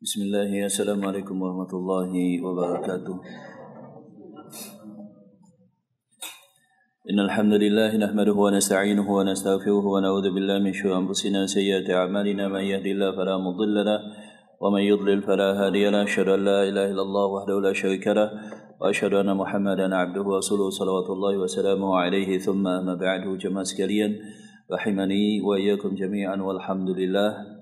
Bismillahirrahmanirrahim. Assalamualaikum warahmatullahi wabarakatuh. Innal hamdalillah nahmaduhu wa nasta'inuhu wa nastaghfiruhu wa na'udzu billahi min shururi anfusina wa sayyiati a'malina man yahdihillahu fala mudilla lahu wa man yudlil fala hadiya lahu. Asyhadu an la ilaha illallah wahdahu la syarika lahu wa asyhadu anna Muhammadan 'abduhu wa rasuluhu salawatullahi wa salamuhu alaihi thumma amma ba'du. Jemaah sekalian, rahimani wa iyyakum jami'an walhamdulillah.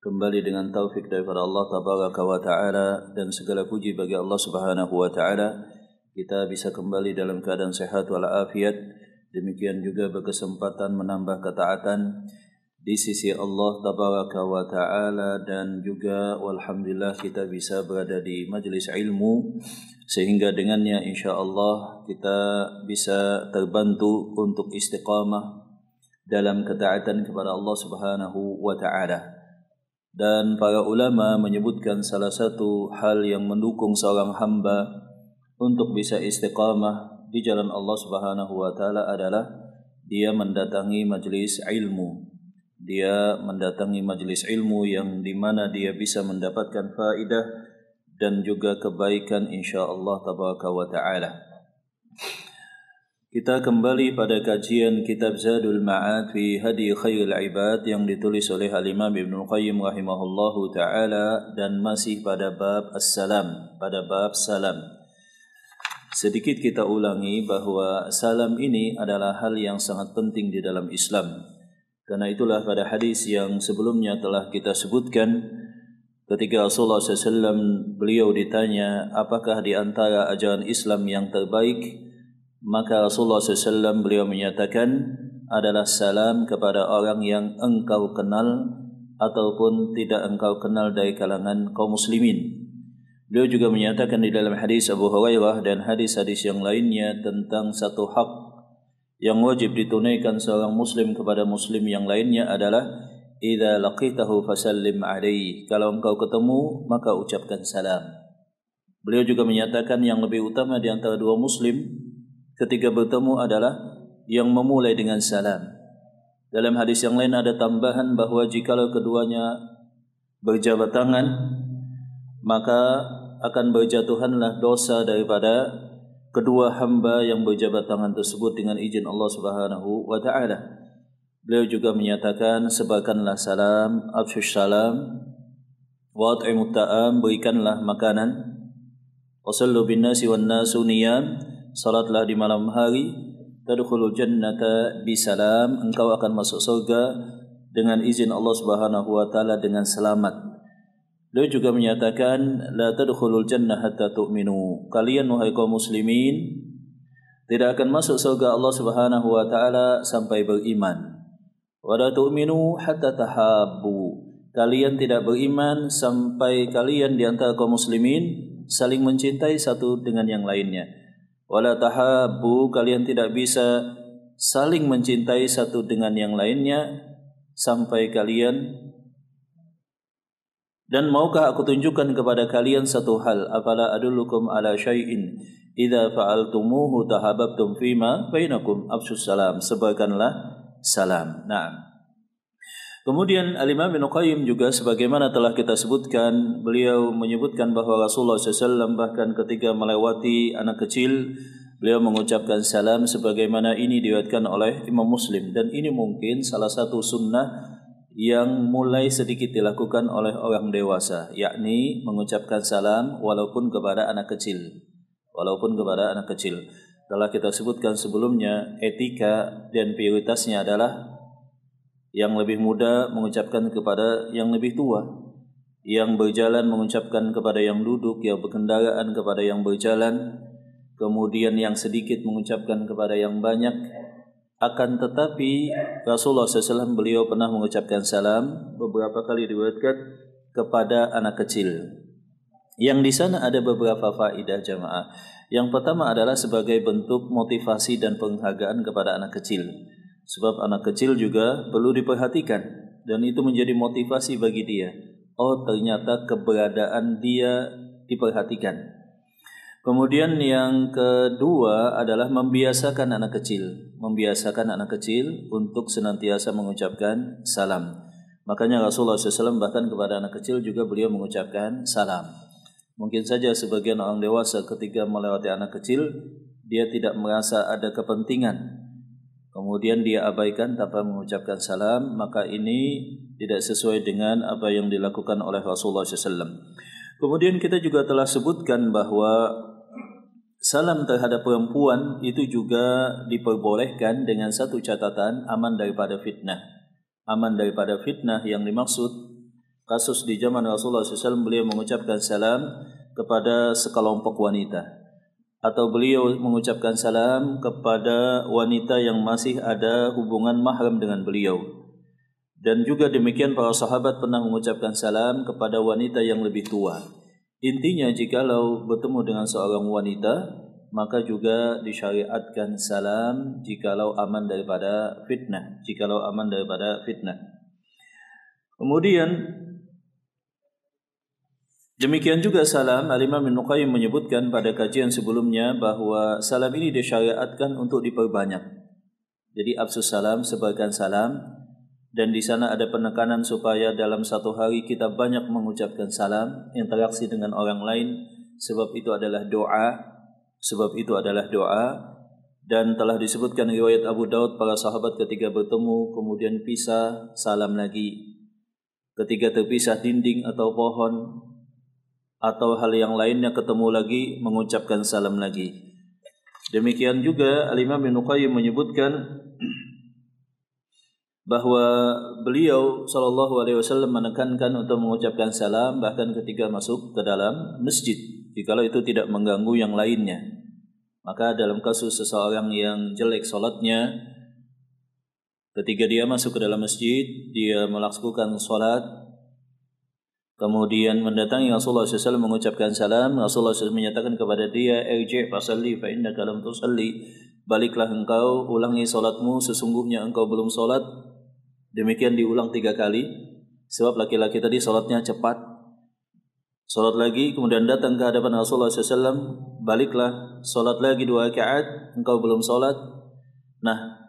Kembali dengan taufik daripada Allah Tabaraka wa Ta'ala dan segala puji bagi Allah Subhanahu wa Ta'ala, kita bisa kembali dalam keadaan sehat walafiat. Demikian juga berkesempatan menambah ketaatan di sisi Allah Tabaraka wa Ta'ala, dan juga walhamdulillah kita bisa berada di majlis ilmu, sehingga dengannya insyaAllah kita bisa terbantu untuk istiqamah dalam ketaatan kepada Allah Subhanahu wa Ta'ala. Dan para ulama menyebutkan salah satu hal yang mendukung seorang hamba untuk bisa istiqamah di jalan Allah Subhanahu wa Ta'ala adalah dia mendatangi majlis ilmu. Dia mendatangi majlis ilmu yang dimana dia bisa mendapatkan faedah dan juga kebaikan insyaAllah Tabaraka wa Ta'ala. Kita kembali pada kajian kitab Zadul Ma'ad fi Hadi Khairil Ibad yang ditulis oleh Al-Imam Ibnu Qayyim rahimahullahu ta'ala, dan masih pada bab as-salam, pada bab salam. Sedikit kita ulangi bahwa salam ini adalah hal yang sangat penting di dalam Islam. Karena itulah pada hadis yang sebelumnya telah kita sebutkan, ketika Rasulullah SAW beliau ditanya apakah di antara ajaran Islam yang terbaik, maka Rasulullah SAW beliau menyatakan adalah salam kepada orang yang engkau kenal ataupun tidak engkau kenal dari kalangan kaum muslimin. Beliau juga menyatakan di dalam hadis Abu Hurairah dan hadis-hadis yang lainnya tentang satu hak yang wajib ditunaikan seorang muslim kepada muslim yang lainnya adalah idza laqitahu fasallim alaihi, kalau engkau ketemu maka ucapkan salam. Beliau juga menyatakan yang lebih utama di antara dua muslim ketika bertemu adalah yang memulai dengan salam. Dalam hadis yang lain ada tambahan bahwa jikalau keduanya berjabat tangan, maka akan berjatuhanlah dosa daripada kedua hamba yang berjabat tangan tersebut dengan izin Allah Subhanahu wa Ta'ala. Beliau juga menyatakan sebarkanlah salam, afshush salam, wa at'imut ta'am, berikanlah makanan, wa sallu bin nasi wan nasu niyam, salatlah di malam hari, tadkhulul jannata bisalam, engkau akan masuk surga dengan izin Allah Subhanahu wa Ta'ala dengan selamat. Beliau juga menyatakan la tadkhulul jannah hatta tu'minu, kalian wahai kaum muslimin tidak akan masuk surga Allah Subhanahu wa Ta'ala sampai beriman. Wa la tu'minu hatta tahabbu, kalian tidak beriman sampai kalian di antara kaum muslimin saling mencintai satu dengan yang lainnya. Wala tahabbu, kalian tidak bisa saling mencintai satu dengan yang lainnya sampai kalian. Dan maukah aku tunjukkan kepada kalian satu hal, afala adullukum ala syai'in idza fa'altumuhu tahabbtum fima bainakum, afshus salam, sebarkanlah salam. Nah, kemudian Al-Imam Ibnu Qayyim juga sebagaimana telah kita sebutkan, beliau menyebutkan bahwa Rasulullah SAW bahkan ketika melewati anak kecil, beliau mengucapkan salam sebagaimana ini diriwayatkan oleh Imam Muslim. Dan ini mungkin salah satu sunnah yang mulai sedikit dilakukan oleh orang dewasa, yakni mengucapkan salam walaupun kepada anak kecil. Walaupun kepada anak kecil. Telah kita sebutkan sebelumnya, etika dan prioritasnya adalah yang lebih muda mengucapkan kepada yang lebih tua, yang berjalan mengucapkan kepada yang duduk, yang berkendaraan kepada yang berjalan, kemudian yang sedikit mengucapkan kepada yang banyak. Akan tetapi Rasulullah SAW beliau pernah mengucapkan salam beberapa kali diriwayatkan kepada anak kecil. Yang di sana ada beberapa faedah jamaah. Yang pertama adalah sebagai bentuk motivasi dan penghargaan kepada anak kecil. Sebab anak kecil juga perlu diperhatikan, dan itu menjadi motivasi bagi dia. Oh, ternyata keberadaan dia diperhatikan. Kemudian yang kedua adalah membiasakan anak kecil. Membiasakan anak kecil untuk senantiasa mengucapkan salam. Makanya Rasulullah SAW bahkan kepada anak kecil juga beliau mengucapkan salam. Mungkin saja sebagian orang dewasa ketika melewati anak kecil, dia tidak merasa ada kepentingan, kemudian dia abaikan tanpa mengucapkan salam, maka ini tidak sesuai dengan apa yang dilakukan oleh Rasulullah SAW. Kemudian kita juga telah sebutkan bahwa salam terhadap perempuan itu juga diperbolehkan dengan satu catatan, aman daripada fitnah. Aman daripada fitnah yang dimaksud kasus di zaman Rasulullah SAW, beliau mengucapkan salam kepada sekelompok wanita, atau beliau mengucapkan salam kepada wanita yang masih ada hubungan mahram dengan beliau. Dan juga demikian para sahabat pernah mengucapkan salam kepada wanita yang lebih tua. Intinya jikalau bertemu dengan seorang wanita, maka juga disyariatkan salam jikalau aman daripada fitnah. Kemudian demikian juga salam, Al-Imam Ibnu Qayyim menyebutkan pada kajian sebelumnya bahwa salam ini disyariatkan untuk diperbanyak. Jadi absus salam, sebarkan salam, dan di sana ada penekanan supaya dalam satu hari kita banyak mengucapkan salam, interaksi dengan orang lain, sebab itu adalah doa. Dan telah disebutkan riwayat Abu Daud, para sahabat ketika bertemu kemudian pisah, salam lagi. Ketika terpisah dinding atau pohon atau hal yang lainnya, ketemu lagi, mengucapkan salam lagi. Demikian juga Al-Imam Ibnu Qayyim menyebutkan bahwa beliau SAW menekankan untuk mengucapkan salam bahkan ketika masuk ke dalam masjid, jikalau itu tidak mengganggu yang lainnya. Maka dalam kasus seseorang yang jelek salatnya, ketika dia masuk ke dalam masjid, dia melakukan salat, kemudian mendatangi Rasulullah SAW mengucapkan salam, Rasulullah SAW menyatakan kepada dia, "Irji' fasalli fa innaka lam tusalli." Baliklah engkau, ulangi salatmu, sesungguhnya engkau belum salat. Demikian diulang 3 kali, sebab laki-laki tadi salatnya cepat. Salat lagi, kemudian datang ke hadapan Rasulullah SAW, baliklah, salat lagi 2 rakaat, engkau belum salat. Nah,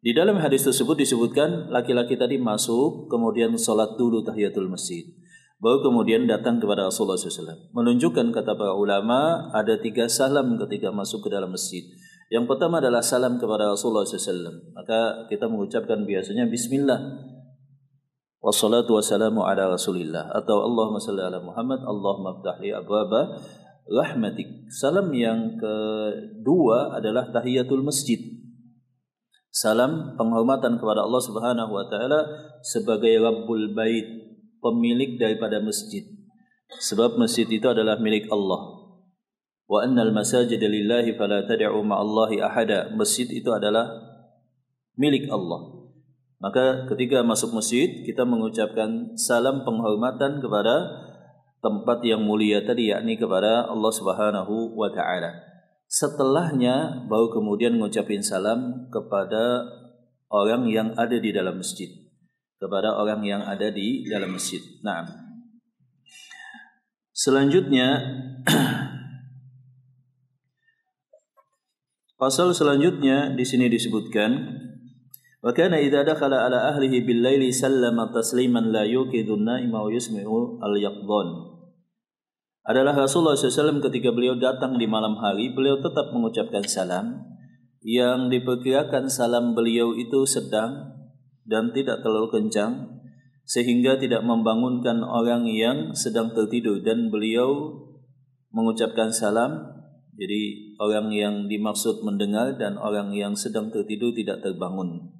di dalam hadis tersebut disebutkan laki-laki tadi masuk, kemudian salat dulu tahiyatul masjid, baru kemudian datang kepada Rasulullah SAW. Menunjukkan, kata para ulama, ada 3 salam ketika masuk ke dalam masjid. Yang pertama adalah salam kepada Rasulullah SAW. Maka kita mengucapkan biasanya Bismillah, wassalatu wassalamu ala Rasulillah, atau Allahumma salli ala Muhammad, Allahumma aftahli abwaba rahmatik. Salam yang kedua adalah tahiyatul masjid. Salam penghormatan kepada Allah Subhanahu wa taala sebagai Rabbul Bait, pemilik daripada masjid. Sebab masjid itu adalah milik Allah. Wa annal masajida lillahi fala tad'u ma'allahi ahada. Masjid itu adalah milik Allah. Maka ketika masuk masjid, kita mengucapkan salam penghormatan kepada tempat yang mulia tadi, yakni kepada Allah Subhanahu wa taala. Setelahnya baru kemudian mengucapkan salam kepada orang yang ada di dalam masjid. Nah, selanjutnya pasal selanjutnya di sini disebutkan, wa kana idza dakhala ala ahlihi bil laili sallama tasliman la yuqidun naima wa yusmi'u al yaqdhan. Adalah Rasulullah SAW ketika beliau datang di malam hari, beliau tetap mengucapkan salam yang diperkirakan salam beliau itu sedang dan tidak terlalu kencang sehingga tidak membangunkan orang yang sedang tertidur, dan beliau mengucapkan salam, jadi orang yang dimaksud mendengar dan orang yang sedang tertidur tidak terbangun.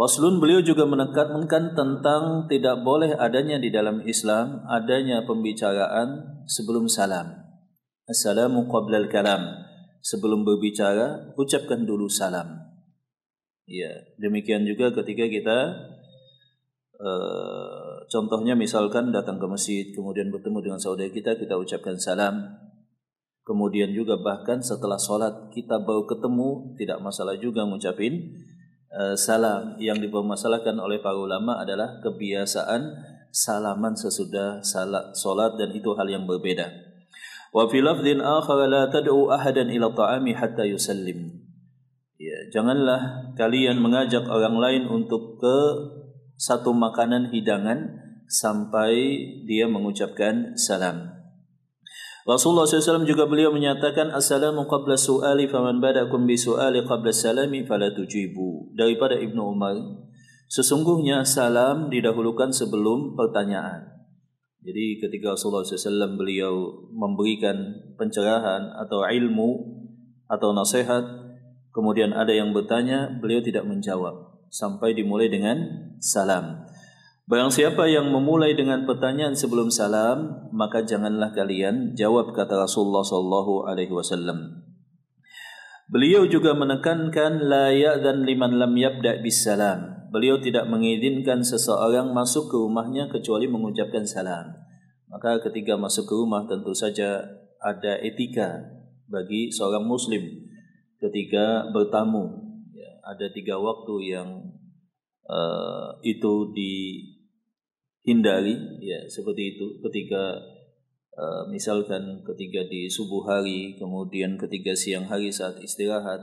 Faslun, beliau juga menekankan tentang tidak boleh adanya di dalam Islam adanya pembicaraan sebelum salam. Assalamu qabla al-kalam. Sebelum berbicara, ucapkan dulu salam. Ya, demikian juga ketika kita contohnya misalkan datang ke masjid, kemudian bertemu dengan saudara kita ucapkan salam. Kemudian juga bahkan setelah sholat kita baru ketemu, tidak masalah juga ngucapin salam. Yang dipermasalahkan oleh para ulama adalah kebiasaan salaman sesudah sholat, dan itu hal yang berbeda. Wa fi lafdhin akhar la tad'u ahadan ila ta'ami hatta yusallim. Ya, janganlah kalian mengajak orang lain untuk ke satu makanan hidangan sampai dia mengucapkan salam. Rasulullah SAW juga beliau menyatakan assalamu qabla su'ali faman badakum bi su'ali qabla salami fala tujibu. Daripada Ibnu Umar, sesungguhnya salam didahulukan sebelum pertanyaan. Jadi ketika Rasulullah SAW beliau memberikan pencerahan atau ilmu atau nasihat, kemudian ada yang bertanya, beliau tidak menjawab sampai dimulai dengan salam. Barang siapa yang memulai dengan pertanyaan sebelum salam, maka janganlah kalian jawab, kata Rasulullah SAW. Beliau juga menekankan la ya'dhan liman lam yabda' bis salam. Beliau tidak mengizinkan seseorang masuk ke rumahnya kecuali mengucapkan salam. Maka ketika masuk ke rumah tentu saja ada etika bagi seorang muslim ketika bertamu. Ya, ada 3 waktu yang itu dihindari, ya seperti itu. Ketika misalkan ketika di subuh hari, kemudian ketika siang hari saat istirahat,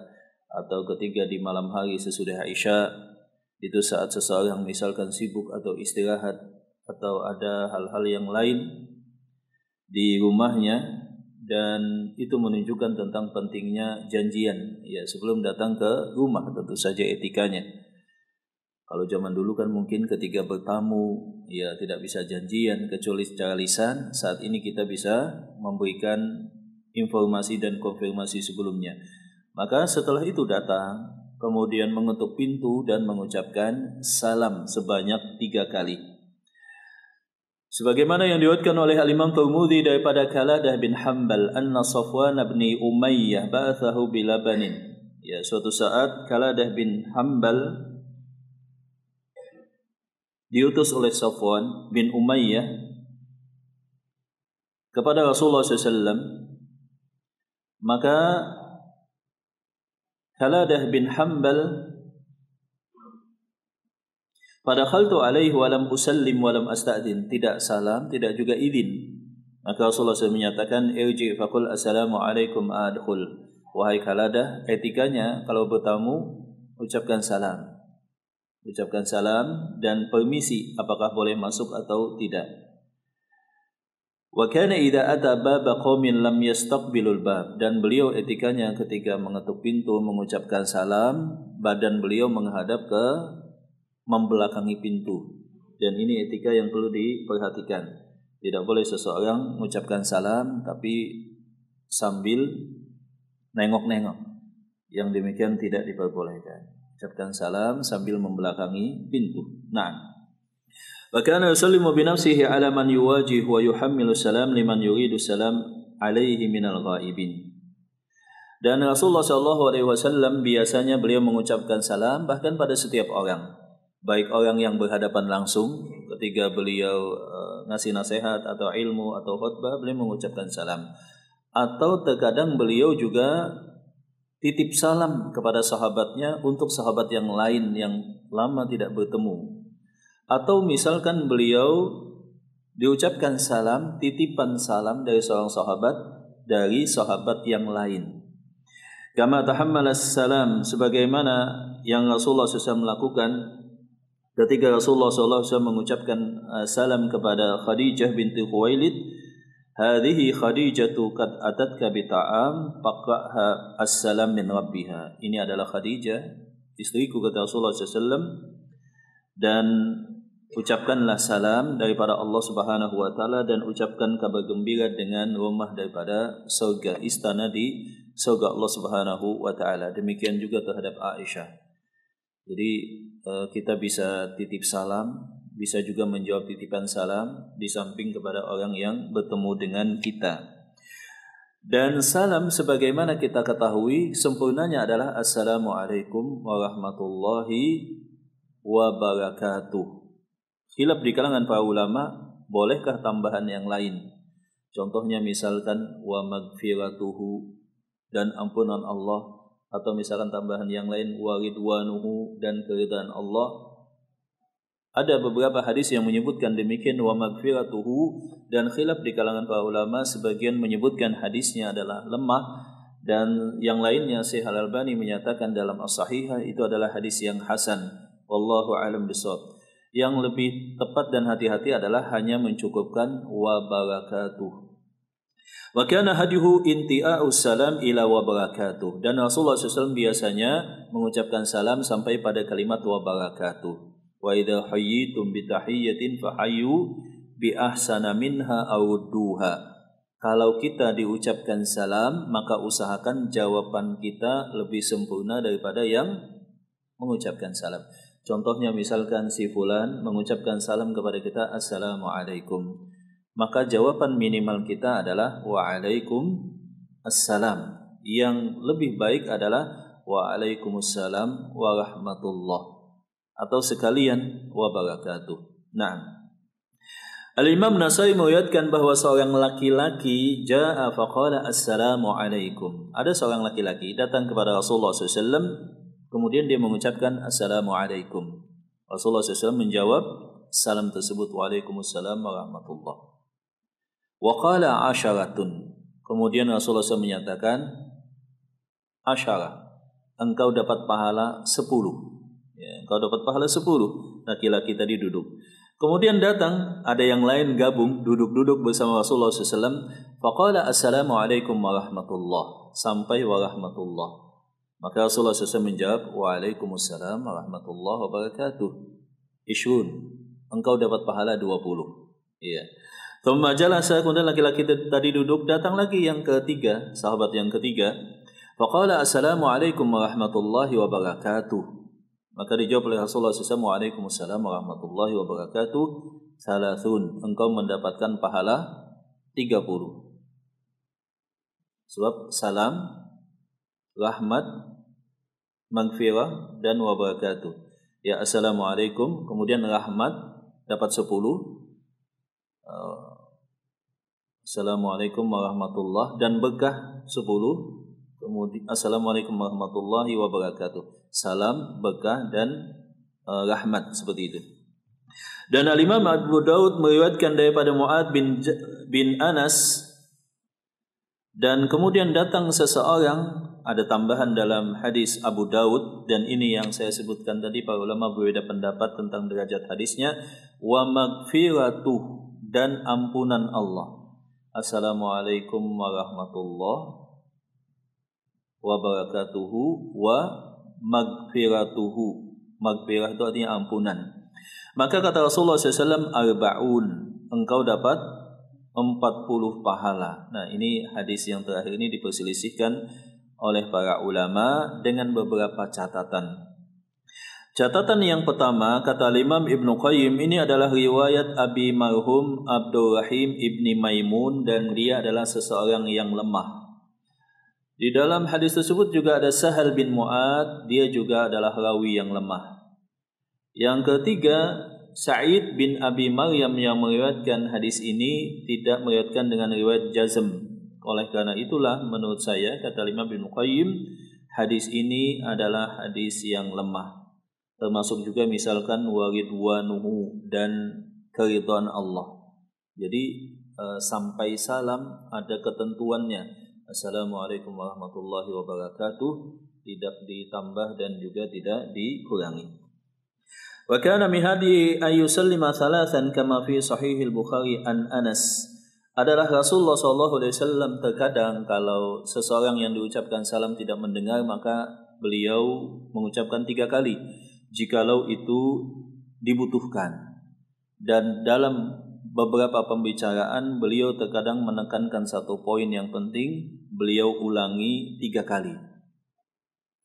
atau ketika di malam hari sesudah Isya, itu saat seseorang misalkan sibuk atau istirahat atau ada hal-hal yang lain di rumahnya, dan itu menunjukkan tentang pentingnya janjian ya sebelum datang ke rumah, tentu saja etikanya. Kalau zaman dulu kan mungkin ketika bertamu ya tidak bisa janjian kecuali secara lisan. Saat ini kita bisa memberikan informasi dan konfirmasi sebelumnya. Maka setelah itu datang, kemudian mengetuk pintu dan mengucapkan salam sebanyak 3 kali. Sebagaimana yang diriwayatkan oleh Al-Imam Tirmidzi daripada Qaladah bin Hanbal anna Safwan bin Umayyah ba'athahu bilabanin. Ya, suatu saat Qaladah bin Hanbal diutus oleh Safwan bin Umayyah kepada Rasulullah SAW. Maka Qaladah bin Hanbal fadakhaltu alaihi wa lam usallim wa lam asta'din, tidak salam, tidak juga izin. Maka Rasulullah SAW menyatakan irji faqul assalamu alaikum adkhul. Wahai Qaladah, etikanya kalau bertamu ucapkan salam. Ucapkan salam dan permisi apakah boleh masuk atau tidak. Wa kana idza ata baba qaumin lam yastaqbilul bab, dan beliau etikanya ketika mengetuk pintu mengucapkan salam, badan beliau menghadap ke membelakangi pintu. Dan ini etika yang perlu diperhatikan. Tidak boleh seseorang mengucapkan salam tapi sambil nengok-nengok. Yang demikian tidak diperbolehkan. Ucapkan salam sambil membelakangi pintu. Nah, wa kana yusallimu bi nafsihi ala man yuwajih wa yuhammilu salam liman yuridu salam alaihi minal ghaibin. Dan Rasulullah SAW biasanya beliau mengucapkan salam bahkan pada setiap orang, baik orang yang berhadapan langsung ketika beliau ngasih nasihat atau ilmu atau khutbah, beliau mengucapkan salam, atau terkadang beliau juga titip salam kepada sahabatnya untuk sahabat yang lain yang lama tidak bertemu. Atau misalkan beliau diucapkan salam, titipan salam dari seorang sahabat dari sahabat yang lain. Kama tahammalas salam, sebagaimana yang Rasulullah SAW melakukan ketika Rasulullah SAW mengucapkan salam kepada Khadijah binti Khuwailid. Hadhihi Khadijatu qad atatka bi ta'am faqra'ha assalam min rabbiha. Ini adalah Khadijah, istriku, kata Rasulullah SAW, dan ucapkanlah salam daripada Allah Subhanahu wa taala dan ucapkan kabar gembira dengan rumah daripada surga, istana di surga Allah Subhanahu wa taala. Demikian juga terhadap Aisyah. Jadi kita bisa titip salam, bisa juga menjawab titipan salam di samping kepada orang yang bertemu dengan kita. Dan salam sebagaimana kita ketahui sempurnanya adalah Assalamualaikum warahmatullahi wabarakatuh. Khilaf di kalangan para ulama, bolehkah tambahan yang lain? Contohnya misalkan wa magfiratuhu, dan ampunan Allah, atau misalkan tambahan yang lain wa ridwanuhu, dan keridhaan Allah. Ada beberapa hadis yang menyebutkan demikian wa magfiratuhu, dan khilaf di kalangan para ulama, sebagian menyebutkan hadisnya adalah lemah, dan yang lainnya Syekh Al-Albani menyatakan dalam As-Sahihah itu adalah hadis yang hasan. Wallahu a'lam bishawab. Yang lebih tepat dan hati-hati adalah hanya mencukupkan wa barakatuh. Wa kana hadyuhu intia'us salam ila wa barakatuh. Dan Rasulullah SAW biasanya mengucapkan salam sampai pada kalimat wa barakatuh. Wa idza hayyitum bi tahiyyatin fahayyu bi ahsana minha aw rudduha. Kalau kita diucapkan salam, maka usahakan jawaban kita lebih sempurna daripada yang mengucapkan salam. Contohnya misalkan si fulan mengucapkan salam kepada kita, Assalamualaikum. Maka jawaban minimal kita adalah Waalaikum assalam. Yang lebih baik adalah Waalaikumsalam warahmatullah. Atau sekalian wa barakatuh. Nah, Al-Imam Nasai meriwayatkan bahwa seorang laki-laki ja'a faqala assalamualaikum. Ada seorang laki-laki datang kepada Rasulullah SAW, kemudian dia mengucapkan assalamualaikum. Rasulullah SAW menjawab salam tersebut, waalaikumsalam warahmatullah. Wa qala asyaratun. Kemudian Rasulullah SAW menyatakan asyarah, engkau dapat pahala 10. Ya, engkau dapat pahala 10. Laki-laki tadi duduk. Kemudian datang ada yang lain gabung duduk-duduk bersama Rasulullah SAW. Faqala assalamualaikum warahmatullah, sampai warahmatullah. Maka Rasulullah SAW menjawab waalaikumsalam warahmatullahi wabarakatuh. Isyun, engkau dapat pahala 20. Iya. Thumma jalasa, kemudian laki-laki tadi duduk, datang lagi yang ketiga, sahabat yang ketiga. Faqala assalamualaikum warahmatullahi wabarakatuh. Maka dijawab oleh Rasulullah SAW, waalaikumsalam warahmatullahi wabarakatuh. Salathun, engkau mendapatkan pahala 30. Sebab salam, rahmat, maghfirah dan wabarakatuh. Ya, assalamualaikum, kemudian rahmat dapat 10. Assalamualaikum warahmatullah dan berkah 10. Kemudian assalamualaikum warahmatullahi wabarakatuh. Salam, berkah dan rahmat, seperti itu. Dan Al-Imam Abu Daud meriwayatkan daripada Mu'ad bin Anas, dan kemudian datang seseorang, ada tambahan dalam hadis Abu Daud, dan ini yang saya sebutkan tadi, para ulama berbeda pendapat tentang derajat hadisnya. Wa maghfiratuh, dan ampunan Allah. Assalamualaikum warahmatullahi wabarakatuhu wa maghfiratuhu. Maghfirah itu artinya ampunan. Maka kata Rasulullah SAW, arba'un, engkau dapat 40 pahala. Nah, ini hadis yang terakhir ini diperselisihkan oleh para ulama dengan beberapa catatan. Catatan yang pertama, kata Imam Ibnu Qayyim, ini adalah riwayat Abi Marhum Abdurrahim Ibni Maimun, dan dia adalah seseorang yang lemah. Di dalam hadis tersebut juga ada Sahal bin Mu'ad, dia juga adalah rawi yang lemah. Yang ketiga, Sa'id bin Abi Maryam yang meriwayatkan hadis ini tidak meriwayatkan dengan riwayat jazm. Oleh karena itulah menurut saya, kata Imam Ibnu Qayyim, hadis ini adalah hadis yang lemah. Termasuk juga misalkan waridwanuhu, dan keridhaan Allah. Jadi sampai salam ada ketentuannya. Assalamualaikum warahmatullahi wabarakatuh, tidak ditambah dan juga tidak dikurangi. Wa kana min hadi ayyusallima thalathan kama fi sahih al-Bukhari an Anas. Adalah Rasulullah SAW terkadang kalau seseorang yang diucapkan salam tidak mendengar, maka beliau mengucapkan 3 kali jikalau itu dibutuhkan. Dan dalam beberapa pembicaraan beliau terkadang menekankan satu poin yang penting, beliau ulangi 3 kali.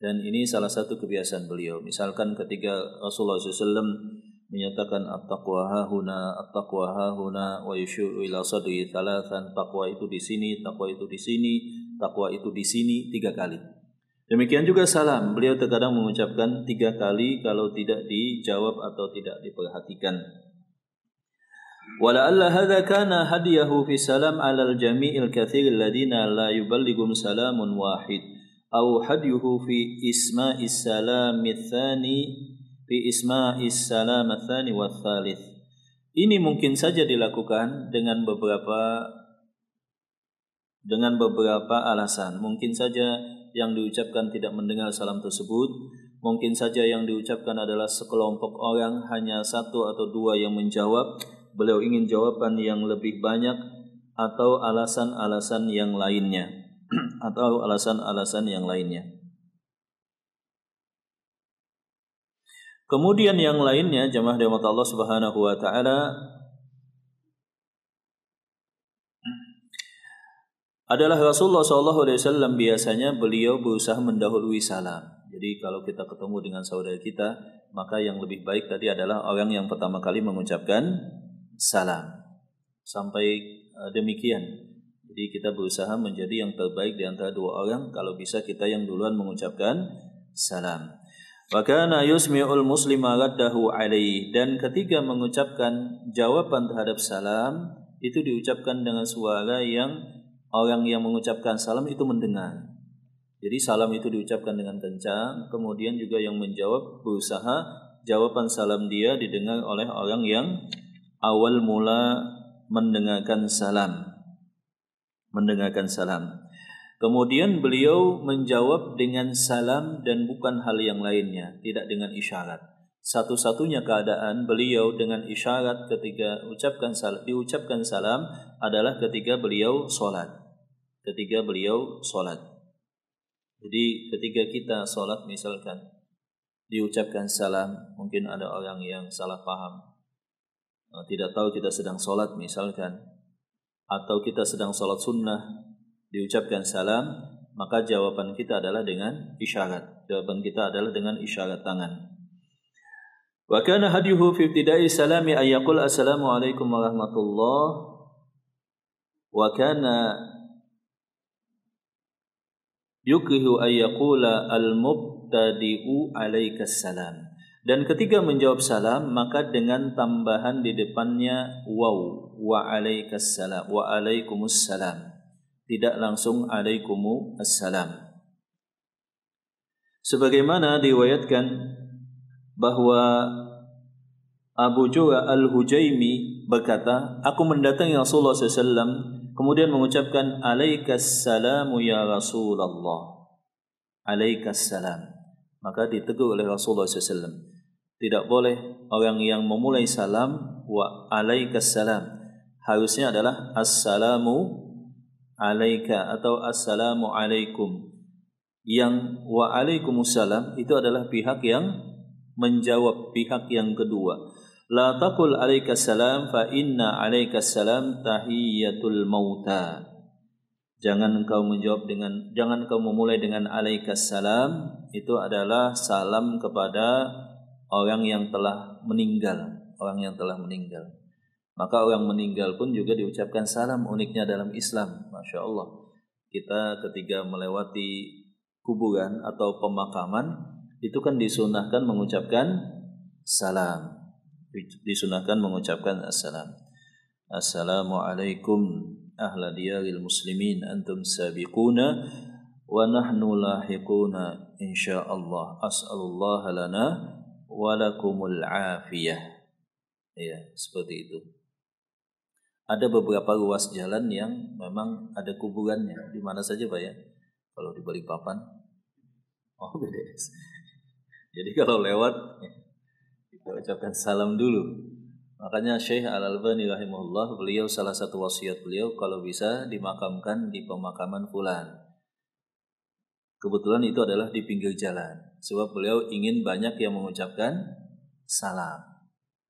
Dan ini salah satu kebiasaan beliau. Misalkan ketika Rasulullah SAW menyatakan at-taqwa hahuna wa yushiru ila sadri thalathan, taqwa itu di sini, taqwa itu di sini, taqwa itu di sini, 3 kali. Demikian juga salam, beliau terkadang mengucapkan 3 kali kalau tidak dijawab atau tidak diperhatikan. Wala'alla hadza kana hadiyahu fi salam 'alal jami'il katsir alladziina la yuballighum salamun wahid aw hadiyuhu fi isma'is salam ats-tsani wa ats-tsalits. Ini mungkin saja dilakukan dengan beberapa alasan. Mungkin saja yang diucapkan tidak mendengar salam tersebut, mungkin saja yang diucapkan adalah sekelompok orang, hanya satu atau dua yang menjawab, beliau ingin jawaban yang lebih banyak, atau alasan-alasan yang lainnya atau alasan-alasan yang lainnya. Kemudian yang lainnya, jemaah rahmat Allah Subhanahu wa taala, adalah Rasulullah SAW biasanya beliau berusaha mendahului salam. Jadi kalau kita ketemu dengan saudara kita, maka yang lebih baik tadi adalah orang yang pertama kali mengucapkan salam. Sampai demikian. Jadi kita berusaha menjadi yang terbaik di antara dua orang. Kalau bisa kita yang duluan mengucapkan salam. Wa kana yusmi'ul muslima raddahu alaihi. Dan ketika mengucapkan jawaban terhadap salam, itu diucapkan dengan suara yang orang yang mengucapkan salam itu mendengar. Jadi salam itu diucapkan dengan kencang, kemudian juga yang menjawab berusaha jawaban salam dia didengar oleh orang yang awal mula mendengarkan salam. Kemudian beliau menjawab dengan salam dan bukan hal yang lainnya, tidak dengan isyarat. Satu-satunya keadaan beliau dengan isyarat ketika diucapkan salam adalah ketika beliau sholat. Jadi ketika kita sholat misalkan diucapkan salam, mungkin ada orang yang salah paham, tidak tahu kita sedang sholat misalkan, atau kita sedang sholat sunnah, diucapkan salam, maka jawaban kita adalah dengan isyarat. Tangan. Wa kana hadiyuhu fi ibtida'i salami ay yaqul assalamu alaikum warahmatullahi, wa kana yukrihu ay yaqula al-mubtadi'u alaikas salam. Dan ketika menjawab salam, maka dengan tambahan di depannya waw, wa alaikas salam, wa alaikumus salam. Tidak langsung alaikumus salam. Sebagaimana diriwayatkan bahwa Abu Jura al-Hujaimi berkata, aku mendatangi Rasulullah SAW, kemudian mengucapkan alaikas salamu ya Rasulullah. Alaikas salam. Maka ditegur oleh Rasulullah SAW, tidak boleh orang yang memulai salam wa alaikas salam, harusnya adalah assalamu alaika atau assalamu alaikum. Yang wa alaikumussalam itu adalah pihak yang menjawab, pihak yang kedua. La taqul alaikas salam fa inna alaikas salam tahiyatul mauta. Jangan engkau memulai dengan alaikas salam, itu adalah salam kepada orang yang telah meninggal, Maka orang meninggal pun juga diucapkan salam, uniknya dalam Islam. Masya Allah. Kita ketika melewati kuburan atau pemakaman, itu kan disunahkan mengucapkan salam. Assalam. Assalamualaikum ahla diyaril muslimin antum sabiquna wa nahnu lahiquna insyaallah. As'alullah lana wa lakumul afiyah. Ya, seperti itu. Ada beberapa ruas jalan yang memang ada kuburannya. Di mana saja Pak ya? Kalau di Balikpapan? Oh, beda. Jadi kalau lewat kita ucapkan salam dulu. Makanya Syekh Al-Albani rahimahullah, beliau salah satu wasiat beliau kalau bisa dimakamkan di pemakaman fulan. Kebetulan itu adalah di pinggir jalan. Sebab beliau ingin banyak yang mengucapkan salam.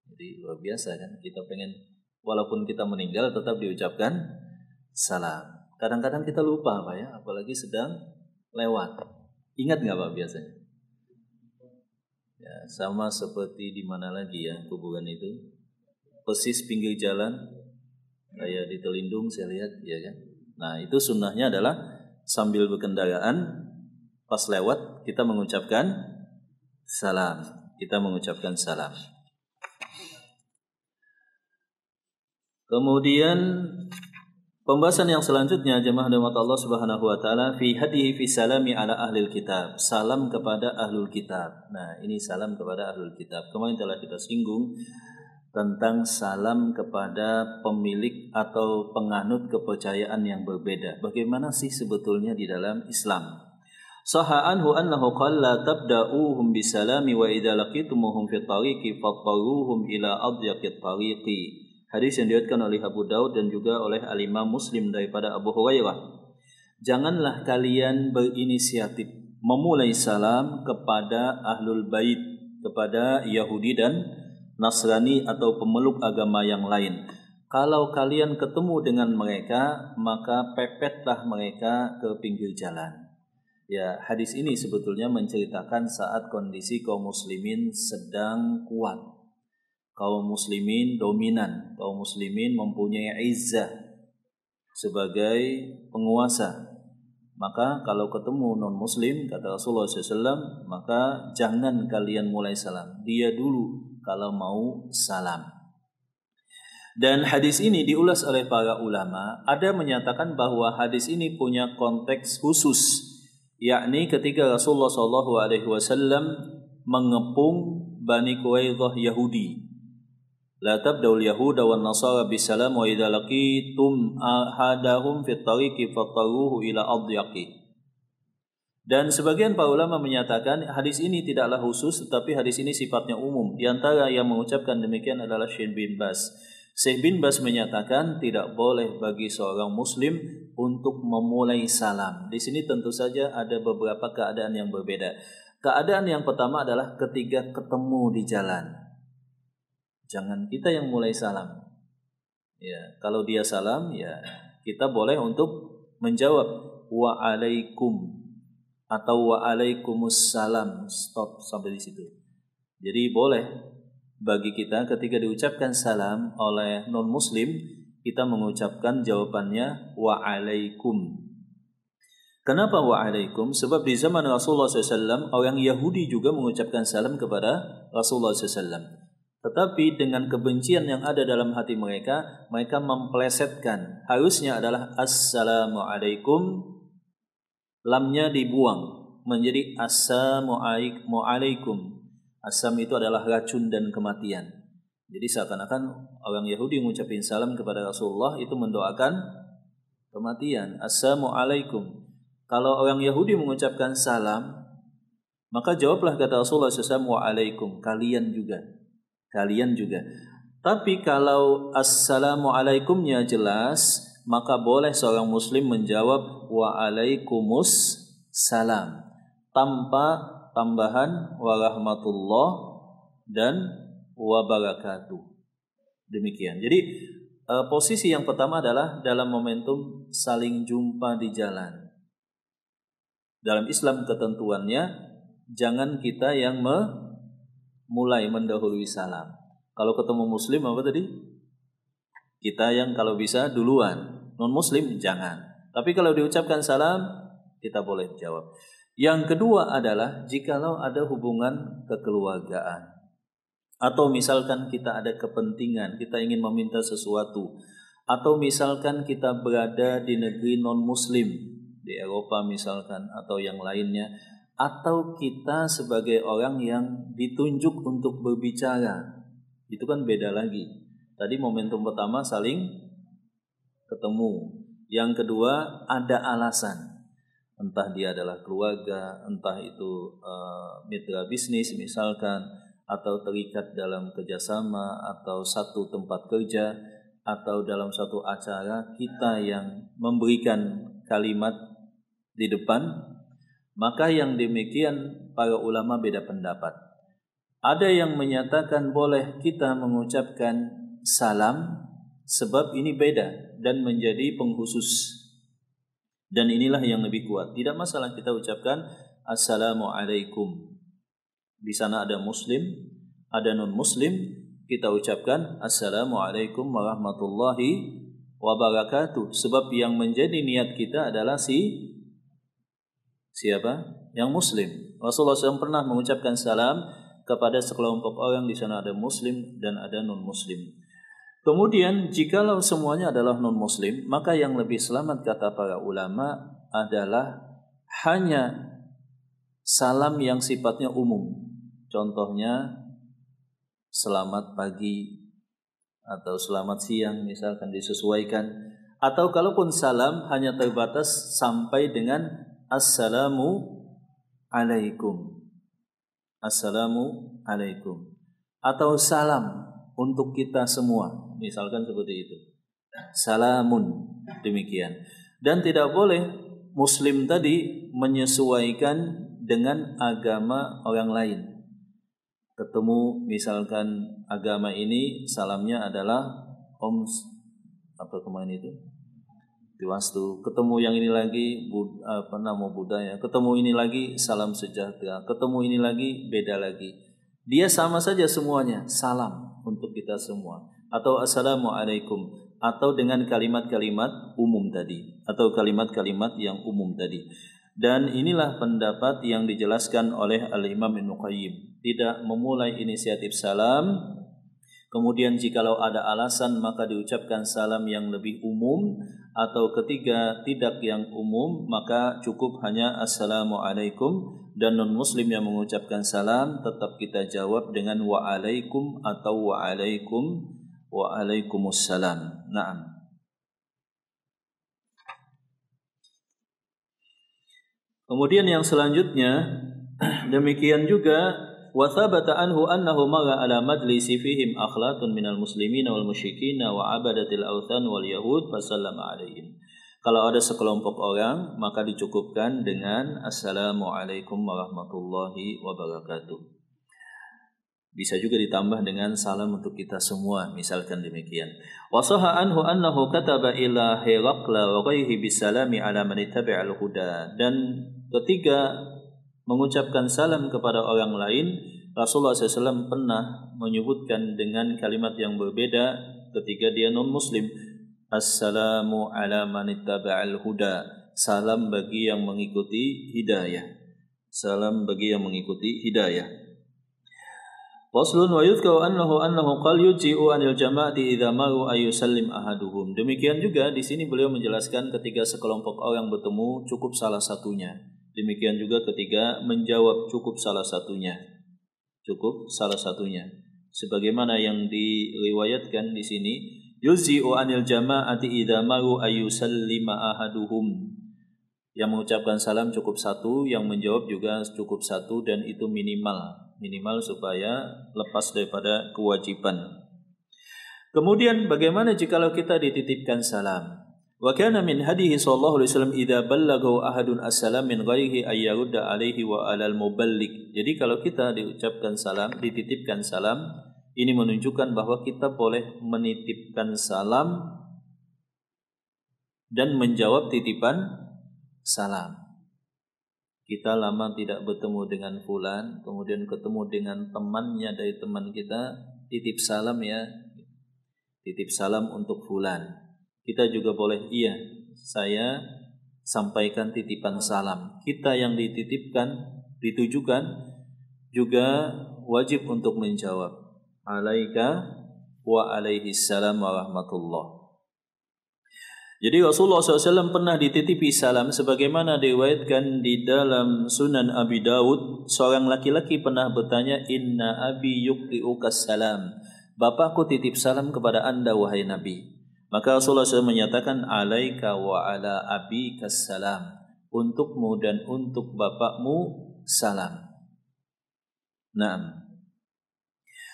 Jadi luar biasa kan, kita pengen walaupun kita meninggal tetap diucapkan salam. Kadang-kadang kita lupa Pak ya, apalagi sedang lewat. Ingat nggak Pak biasanya? Ya, sama seperti di mana lagi ya kuburan itu? Persis pinggir jalan, kayak di Telindung saya lihat, ya kan? Nah itu sunnahnya adalah sambil berkendaraan, pas lewat kita mengucapkan salam. Kemudian pembahasan yang selanjutnya jemaah rahmat Allah Subhanahu wa taala fi hadihi fi salami ala ahlil kitab. Salam kepada ahlul kitab. Nah, ini salam kepada ahlul kitab. Kemarin telah kita singgung tentang salam kepada pemilik atau penganut kepercayaan yang berbeda. Bagaimana sih sebetulnya di dalam Islam? Sahha anhu annahu qala la tabda'uhum bisalami wa idza laqitumuhum fi tariqi fattaruhum ila adyaqit tariqi. Hadis yang diriwayatkan oleh Abu Daud dan juga oleh Al-Imam Muslim daripada Abu Hurairah. Janganlah kalian berinisiatif memulai salam kepada ahlul bait, kepada Yahudi dan Nasrani atau pemeluk agama yang lain. Kalau kalian ketemu dengan mereka, maka pepetlah mereka ke pinggir jalan. Ya, hadis ini sebetulnya menceritakan saat kondisi kaum muslimin sedang kuat. Kaum muslimin dominan, kaum muslimin mempunyai izzah sebagai penguasa. Maka kalau ketemu non-muslim, kata Rasulullah SAW, maka jangan kalian mulai salam. Dia dulu kalau mau salam. Dan hadis ini diulas oleh para ulama. Ada menyatakan bahwa hadis ini punya konteks khusus, yakni ketika Rasulullah SAW mengepung Bani Quraidah Yahudi. La tabda'ul yahuda wan nasara bisalam wa idza laqitum ahadahum fit tariqi fattaruhu ila adyaqi. Dan sebagian para ulama menyatakan hadis ini tidaklah khusus, tetapi hadis ini sifatnya umum. Di antara yang mengucapkan demikian adalah Syekh bin Baz. Syekh bin Baz menyatakan tidak boleh bagi seorang muslim untuk memulai salam. Di sini tentu saja ada beberapa keadaan yang berbeda. Keadaan yang pertama adalah ketika ketemu di jalan. Jangan kita yang mulai salam. Ya, kalau dia salam, ya kita boleh untuk menjawab waalaikum atau waalaikumsalam. Stop sampai di situ. Jadi boleh bagi kita ketika diucapkan salam oleh non muslim, kita mengucapkan jawabannya waalaikum. Kenapa waalaikum? Sebab di zaman Rasulullah SAW orang Yahudi juga mengucapkan salam kepada Rasulullah SAW. Tetapi dengan kebencian yang ada dalam hati mereka, mereka memplesetkan. Harusnya adalah assalamualaikum, lamnya dibuang menjadi assalamualaikum. Assam itu adalah racun dan kematian. Jadi seakan-akan orang Yahudi mengucapkan salam kepada Rasulullah itu mendoakan kematian. Assalamualaikum. Kalau orang Yahudi mengucapkan salam, maka jawablah kata Rasulullah SAW, waalaikum, kalian juga. Kalian juga. Tapi kalau assalamualaikumnya jelas, maka boleh seorang muslim menjawab waalaikummus salam tanpa tambahan warahmatullah dan wabarakatuh. Demikian. Jadi posisi yang pertama adalah dalam momentum saling jumpa di jalan. Dalam Islam ketentuannya jangan kita yang mulai mendahului salam. Kalau ketemu muslim apa tadi? Kita yang kalau bisa duluan. Non muslim jangan. Tapi kalau diucapkan salam kita boleh jawab. Yang kedua adalah jikalau ada hubungan kekeluargaan. Atau misalkan kita ada kepentingan, kita ingin meminta sesuatu. Atau misalkan kita berada di negeri non muslim, di Eropa misalkan atau yang lainnya. Atau kita sebagai orang yang ditunjuk untuk berbicara. Itu kan beda lagi. Tadi momentum pertama saling ketemu. Yang kedua ada alasan. Entah dia adalah keluarga, entah itu mitra bisnis misalkan, atau terikat dalam kerjasama, atau satu tempat kerja, atau dalam satu acara, kita yang memberikan kalimat di depan. Maka yang demikian para ulama beda pendapat. Ada yang menyatakan boleh kita mengucapkan salam sebab ini beda dan menjadi pengkhusus. Dan inilah yang lebih kuat. Tidak masalah kita ucapkan assalamualaikum. Di sana ada muslim, ada non muslim, kita ucapkan assalamualaikum warahmatullahi wabarakatuh. Sebab yang menjadi niat kita adalah siapa? Yang muslim. Rasulullah SAW pernah mengucapkan salam kepada sekelompok orang, di sana ada muslim dan ada non muslim. Kemudian jikalau semuanya adalah non muslim, maka yang lebih selamat kata para ulama adalah hanya salam yang sifatnya umum. Contohnya selamat pagi atau selamat siang misalkan disesuaikan. Atau kalaupun salam hanya terbatas sampai dengan assalamu alaikum. Assalamu alaikum. Atau salam untuk kita semua. Misalkan seperti itu. Salamun, demikian. Dan tidak boleh Muslim tadi menyesuaikan dengan agama orang lain. Ketemu misalkan agama ini salamnya adalah Om apa kemarin itu? Diwastu. Ketemu yang ini lagi nama budaya. Ketemu ini lagi salam sejahtera. Ketemu ini lagi beda lagi. Dia sama saja semuanya, salam untuk kita semua. Atau assalamualaikum, atau dengan kalimat-kalimat umum tadi, atau kalimat-kalimat yang umum tadi. Dan inilah pendapat yang dijelaskan oleh Al-Imam Ibnu Qayyim. Tidak memulai inisiatif salam, kemudian jikalau ada alasan maka diucapkan salam yang lebih umum, atau ketiga tidak yang umum maka cukup hanya assalamualaikum, dan non muslim yang mengucapkan salam tetap kita jawab dengan waalaikum atau waalaikumussalam. Naam. Kemudian yang selanjutnya demikian juga wa thabata anhu annahu maga ala majlisi fihim akhlaqun minal muslimina wal musyrikin wa abadatil authan wal yahud fasallama alaihim. Kalau ada sekelompok orang maka dicukupkan dengan assalamualaikum warahmatullahi wabarakatuh. Bisa juga ditambah dengan salam untuk kita semua, misalkan demikian. Wa sahha anhu annahu kataba ila Hiraqla wa ghayrihi bisalami ala man ittabi'al huda. Dan ketiga mengucapkan salam kepada orang lain, Rasulullah SAW pernah menyebutkan dengan kalimat yang berbeda ketika dia non-muslim. Assalamu ala man ittaba'al huda. Salam bagi yang mengikuti hidayah. Salam bagi yang mengikuti hidayah. Waslun wa yudhkaru annahu qal yuji'u anil jama'ati idza maru ayusallim ahaduhum. Demikian juga di sini beliau menjelaskan ketika sekelompok orang bertemu cukup salah satunya. Demikian juga ketika menjawab cukup salah satunya. Cukup salah satunya. Sebagaimana yang diriwayatkan di sini, yuzi'u anil jama'ati idza maru ayusallima ahaduhum. Yang mengucapkan salam cukup satu, yang menjawab juga cukup satu, dan itu minimal supaya lepas daripada kewajiban. Kemudian bagaimana jikalau kita dititipkan salam? Wa kana min hadihi sallallahu alaihi wasallam idza ballaghahu ahadun assalam min ghairihi ay yarudda alaihi wa alal muballigh. Jadi kalau kita diucapkan salam, dititipkan salam, ini menunjukkan bahwa kita boleh menitipkan salam dan menjawab titipan salam. Kita lama tidak bertemu dengan fulan, kemudian ketemu dengan temannya dari teman kita, titip salam ya. Titip salam untuk fulan. Kita juga boleh, iya, saya sampaikan titipan salam. Kita yang dititipkan, ditujukan, juga wajib untuk menjawab. Alaika wa alaihis salam wa rahmatullah. Jadi Rasulullah SAW pernah dititipi salam sebagaimana diriwayatkan di dalam Sunan Abi Dawud. Seorang laki-laki pernah bertanya, Inna abi yuqri'ukas salam. Bapakku titip salam kepada anda wahai Nabi. Maka Rasulullah SAW menyatakan, Alaika wa ala abikas salam. Untukmu dan untuk bapakmu salam. Naam.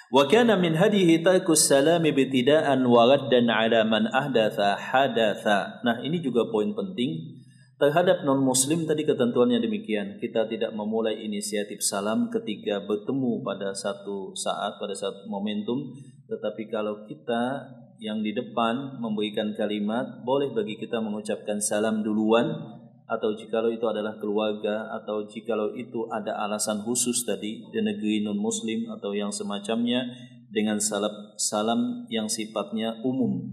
Wa kana min hadihi tarkus salami ibtida'an wa raddan 'ala man ahdatha hadatha. Nah, ini juga poin penting terhadap non muslim. Tadi ketentuannya demikian. Kita tidak memulai inisiatif salam ketika bertemu pada satu saat, pada satu momentum, tetapi kalau kita yang di depan memberikan kalimat, boleh bagi kita mengucapkan salam duluan, atau jikalau itu adalah keluarga, atau jikalau itu ada alasan khusus tadi di negeri non-muslim atau yang semacamnya, dengan salam yang sifatnya umum,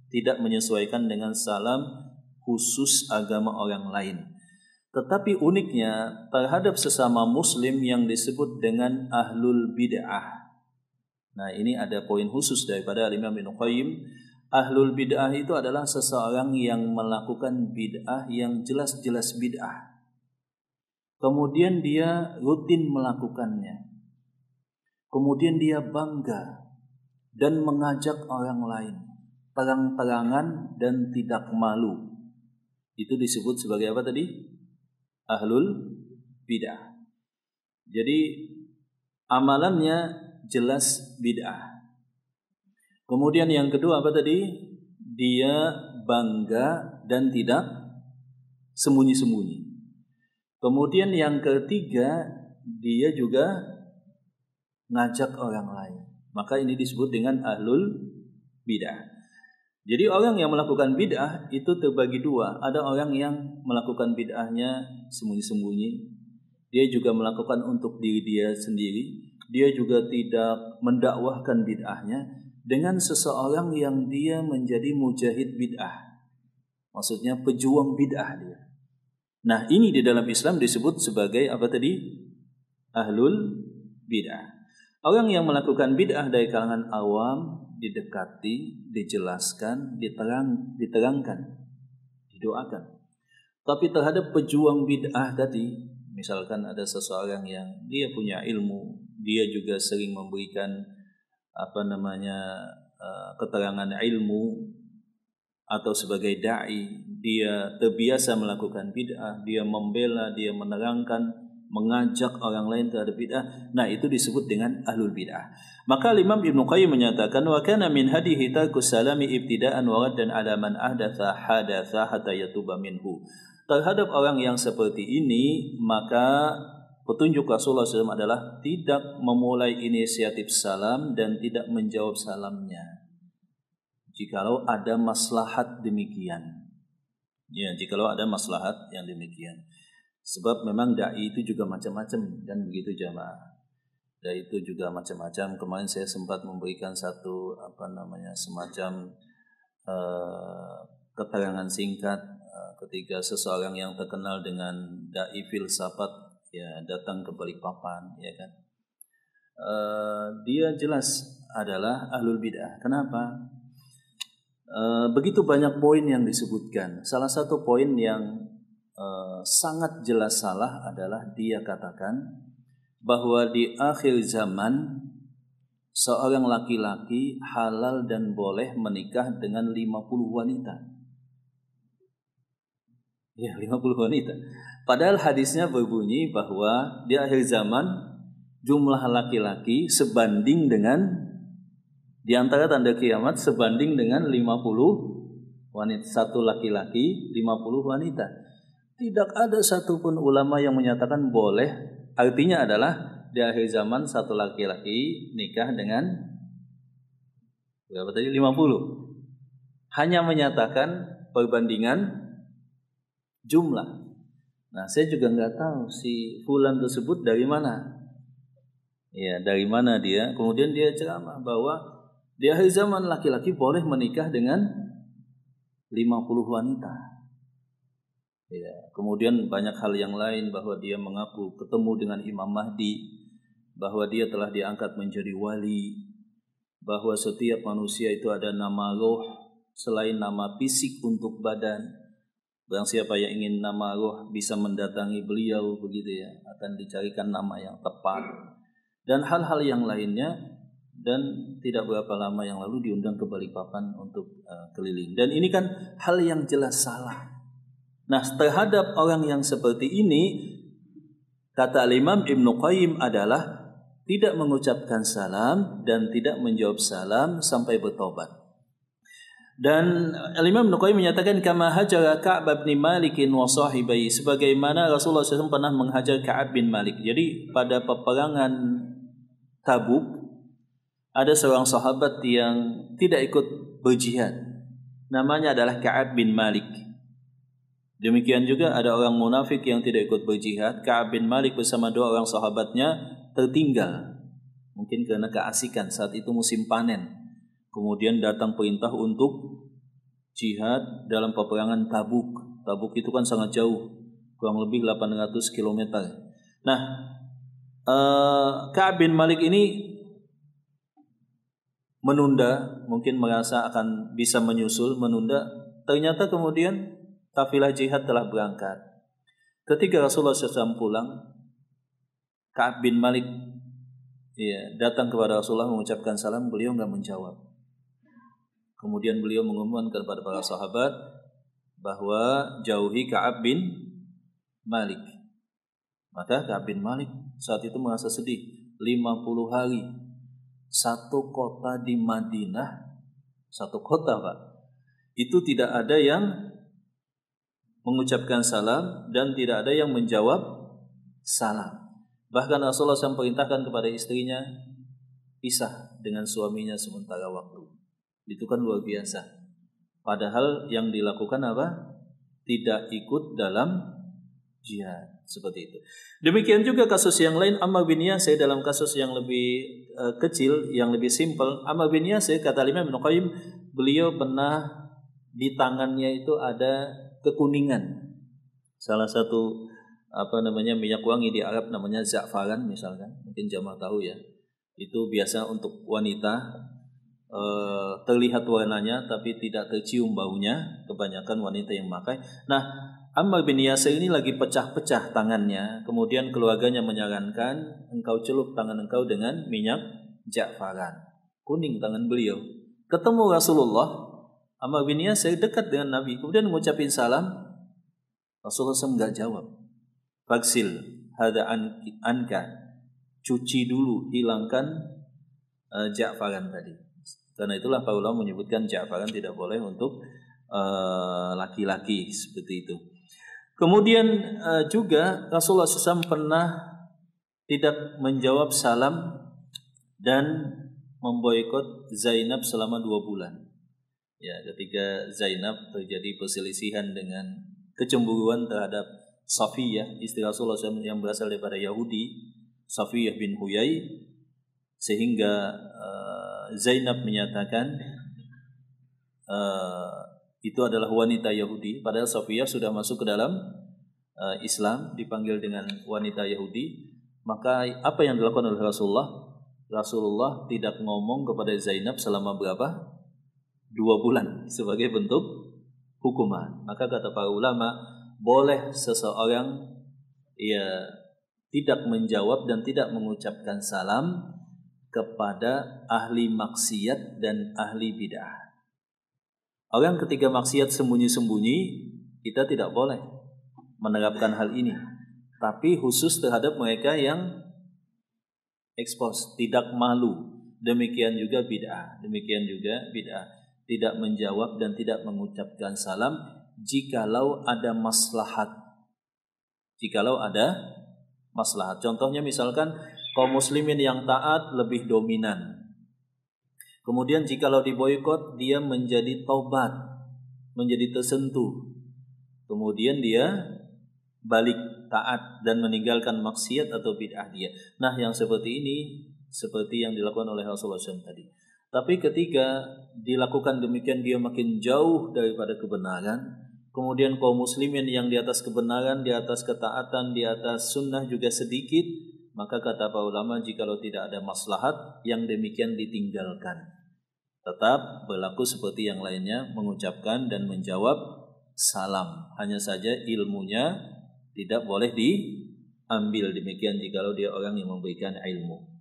tidak menyesuaikan dengan salam khusus agama orang lain. Tetapi uniknya terhadap sesama muslim yang disebut dengan ahlul bid'ah. Nah, ini ada poin khusus daripada Imam Ibnu Qayyim. Ahlul bid'ah itu adalah seseorang yang melakukan bid'ah yang jelas-jelas bid'ah. Kemudian dia rutin melakukannya. Kemudian dia bangga dan mengajak orang lain, terang-terangan dan tidak malu. Itu disebut sebagai apa tadi? Ahlul bid'ah. Jadi amalannya jelas bid'ah. Kemudian yang kedua apa tadi? Dia bangga dan tidak sembunyi-sembunyi. Kemudian yang ketiga, dia juga ngajak orang lain. Maka ini disebut dengan ahlul bid'ah. Jadi orang yang melakukan bid'ah itu terbagi dua. Ada orang yang melakukan bid'ahnya sembunyi-sembunyi. Dia juga melakukan untuk diri dia sendiri. Dia juga tidak mendakwahkan bid'ahnya dengan seseorang yang dia menjadi mujahid bid'ah. Maksudnya pejuang bid'ah dia. Nah, ini di dalam Islam disebut sebagai apa tadi? Ahlul bid'ah. Orang yang melakukan bid'ah dari kalangan awam didekati, dijelaskan, diterangkan, didoakan. Tapi terhadap pejuang bid'ah tadi, misalkan ada seseorang yang dia punya ilmu, dia juga sering memberikan keterangan ilmu, atau sebagai dai, dia terbiasa melakukan bid'ah, dia membela, dia menerangkan, mengajak orang lain terhadap bid'ah. Nah, itu disebut dengan ahlul bid'ah. Maka Imam Ibnu Qayyim menyatakan wa kana min hadihi tarkus salami ibtida'an wa raddan ala man ahdatha hadatha hatta yatuba minhu. Terhadap orang yang seperti ini, maka petunjuk Rasulullah SAW adalah tidak memulai inisiatif salam dan tidak menjawab salamnya jikalau ada maslahat demikian. Ya, jikalau ada maslahat yang demikian. Sebab memang dai itu juga macam-macam, dan begitu jamaah. Dai itu juga macam-macam. Kemarin saya sempat memberikan satu semacam keterangan singkat ketika seseorang yang terkenal dengan dai filsafat ya datang ke Balikpapan, ya kan. Dia jelas adalah ahlul bid'ah. Kenapa? Begitu banyak poin yang disebutkan. Salah satu poin yang sangat jelas salah adalah dia katakan bahwa di akhir zaman seorang laki-laki halal dan boleh menikah dengan 50 wanita. Ya, 50 wanita. Padahal hadisnya berbunyi bahwa di akhir zaman jumlah laki-laki sebanding dengan, di antara tanda kiamat sebanding dengan 50 wanita. Satu laki-laki 50 wanita. Tidak ada satupun ulama yang menyatakan boleh. Artinya adalah di akhir zaman satu laki-laki nikah dengan berapa tadi? 50. Hanya menyatakan perbandingan jumlah. Nah, saya juga nggak tahu si fulan tersebut dari mana. Ya, dari mana dia? Kemudian dia ceramah bahwa di akhir zaman laki-laki boleh menikah dengan 50 wanita. Ya, kemudian banyak hal yang lain bahwa dia mengaku ketemu dengan Imam Mahdi, bahwa dia telah diangkat menjadi wali, bahwa setiap manusia itu ada nama roh selain nama fisik untuk badan. Barang siapa yang ingin nama roh bisa mendatangi beliau, begitu ya, akan dicarikan nama yang tepat dan hal-hal yang lainnya. Dan tidak berapa lama yang lalu diundang ke Balikpapan untuk keliling. Dan ini kan hal yang jelas salah. Nah, terhadap orang yang seperti ini, kata Imam Ibnu Qayyim adalah tidak mengucapkan salam dan tidak menjawab salam sampai bertobat. Dan Imam Ibnu Qayyim menyatakan kama hajara Ka'ab bin Malik wa sahibai, sebagaimana Rasulullah SAW pernah menghajar Ka'ab bin Malik. Jadi pada peperangan Tabuk ada seorang sahabat yang tidak ikut berjihad. Namanya adalah Ka'ab bin Malik. Demikian juga ada orang munafik yang tidak ikut berjihad. Ka'ab bin Malik bersama dua orang sahabatnya tertinggal. Mungkin karena keasikan saat itu musim panen. Kemudian datang perintah untuk jihad dalam peperangan Tabuk. Tabuk itu kan sangat jauh, kurang lebih 800 km. Nah, Ka'ab bin Malik ini menunda, mungkin merasa akan bisa menyusul, menunda. Ternyata kemudian kafilah jihad telah berangkat. Ketika Rasulullah SAW pulang, Ka'ab bin Malik datang kepada Rasulullah mengucapkan salam, beliau enggak menjawab. Kemudian beliau mengumumkan kepada para sahabat bahwa jauhi Ka'ab bin Malik. Maka Ka'ab bin Malik saat itu merasa sedih. 50 hari satu kota di Madinah, satu kota Pak, itu tidak ada yang mengucapkan salam dan tidak ada yang menjawab salam. Bahkan Rasulullah SAW perintahkan kepada istrinya pisah dengan suaminya sementara waktu. Itu kan luar biasa. Padahal yang dilakukan apa? Tidak ikut dalam jihad, seperti itu. Demikian juga kasus yang lain, Ammar bin Yasir, dalam kasus yang lebih kecil, yang lebih simpel. Ammar bin Yasir, kata Imam Ibnu Qayyim, beliau pernah di tangannya itu ada kekuningan. Salah satu minyak wangi di Arab namanya za'faran misalkan, mungkin jamaah tahu ya. Itu biasa untuk wanita, terlihat warnanya tapi tidak tercium baunya, kebanyakan wanita yang memakai. Nah, Ammar bin Yasir ini lagi pecah-pecah tangannya, kemudian keluarganya menyarankan engkau celup tangan engkau dengan minyak za'faran. Kuning tangan beliau. Ketemu Rasulullah, Ammar bin Yasir dekat dengan Nabi, kemudian mengucapin salam. Rasulullah SAW enggak jawab. Faksil hada anka, cuci dulu, hilangkan za'faran tadi. Karena itulah para ulama menyebutkan za'faran tidak boleh untuk laki-laki, seperti itu. Kemudian juga Rasulullah SAW pernah tidak menjawab salam dan memboikot Zainab selama 2 bulan. Ya, ketika Zainab terjadi perselisihan dengan kecemburuan terhadap Safiyah, istri Rasulullah SAW yang berasal daripada Yahudi, Safiyah bin Huyai, sehingga Zainab menyatakan itu adalah wanita Yahudi, padahal Safiyah sudah masuk ke dalam Islam, dipanggil dengan wanita Yahudi. Maka apa yang dilakukan oleh Rasulullah? Rasulullah tidak ngomong kepada Zainab selama berapa? 2 bulan sebagai bentuk hukuman. Maka kata para ulama, boleh seseorang tidak menjawab dan tidak mengucapkan salam kepada ahli maksiat dan ahli bid'ah. Orang ketika maksiat sembunyi-sembunyi, kita tidak boleh menerapkan hal ini. Tapi khusus terhadap mereka yang ekspos, tidak malu. Demikian juga bid'ah. Tidak menjawab dan tidak mengucapkan salam jikalau ada maslahat. Contohnya misalkan kaum muslimin yang taat lebih dominan. Kemudian jikalau diboikot, dia menjadi taubat, menjadi tersentuh. Kemudian dia balik taat dan meninggalkan maksiat atau bid'ah dia. Nah, yang seperti ini seperti yang dilakukan oleh Rasulullah SAW tadi. Tapi ketika dilakukan demikian, dia makin jauh daripada kebenaran. Kemudian kaum muslimin yang di atas kebenaran, di atas ketaatan, di atas sunnah juga sedikit. Maka kata para ulama, jikalau tidak ada maslahat, yang demikian ditinggalkan. Tetap berlaku seperti yang lainnya, mengucapkan dan menjawab salam. Hanya saja ilmunya tidak boleh diambil. Demikian jikalau dia orang yang memberikan ilmu.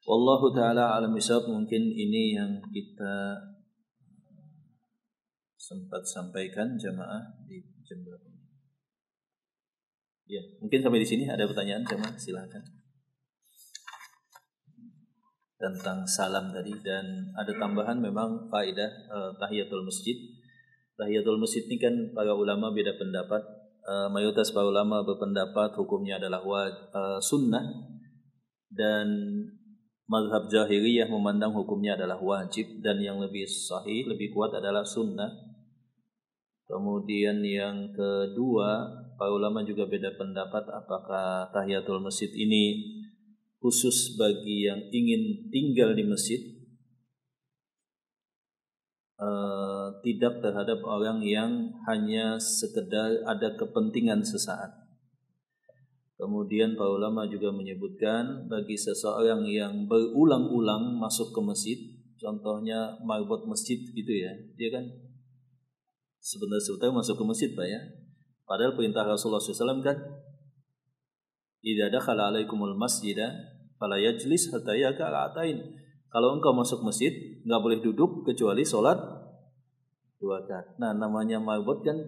Wallahu ta'ala alam bisawab. Mungkin ini yang kita sempat sampaikan jamaah di jam berapa ini. Ya, mungkin sampai di sini ada pertanyaan jamaah, silakan. Tentang salam tadi, dan ada tambahan memang faedah tahiyatul masjid. Tahiyatul masjid ini kan para ulama beda pendapat. Mayoritas para ulama berpendapat hukumnya adalah sunnah, dan mazhab Zahiriyah memandang hukumnya adalah wajib, dan yang lebih sahih, lebih kuat adalah sunnah. Kemudian yang kedua, para ulama juga beda pendapat apakah tahiyatul masjid ini khusus bagi yang ingin tinggal di masjid, tidak terhadap orang yang hanya sekedar ada kepentingan sesaat. Kemudian para ulama juga menyebutkan bagi seseorang yang berulang-ulang masuk ke masjid, contohnya marbot masjid gitu ya, dia kan sebentar-sebentar masuk ke masjid Pak ya. Padahal perintah Rasulullah SAW kan, idza dakhala alaikumul masjidah fala yajlis hatta yaka'atain. Kalau engkau masuk masjid, enggak boleh duduk kecuali salat 2 rakaat. Nah, namanya marbot kan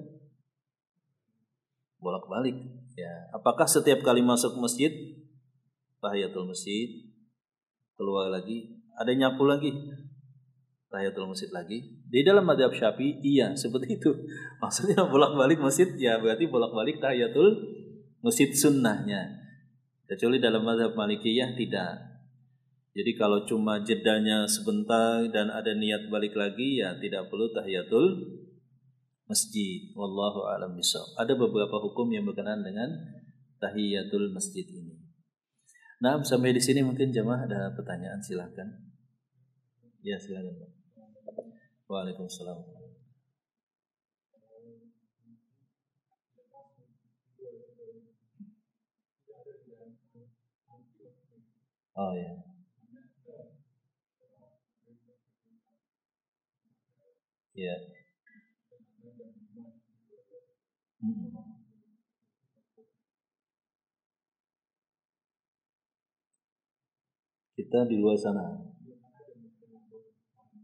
bolak-balik. Ya, apakah setiap kali masuk masjid tahiyatul masjid, keluar lagi, ada nyapu lagi, tahiyatul masjid lagi? Di dalam mazhab Syafi'i iya seperti itu. Maksudnya bolak-balik masjid ya berarti bolak-balik tahiyatul masjid sunnahnya. Kecuali dalam mazhab Malikiyah tidak. Jadi kalau cuma jedanya sebentar dan ada niat balik lagi ya tidak perlu tahiyatul masjid. Wallahu a'lam bishawab. Ada beberapa hukum yang berkenaan dengan tahiyatul masjid ini. Nah, sampai di sini mungkin jemaah ada pertanyaan, silakan. Ya, silakan, Pak. Waalaikumsalam. Oh ya. Ya. Kita di luar sana.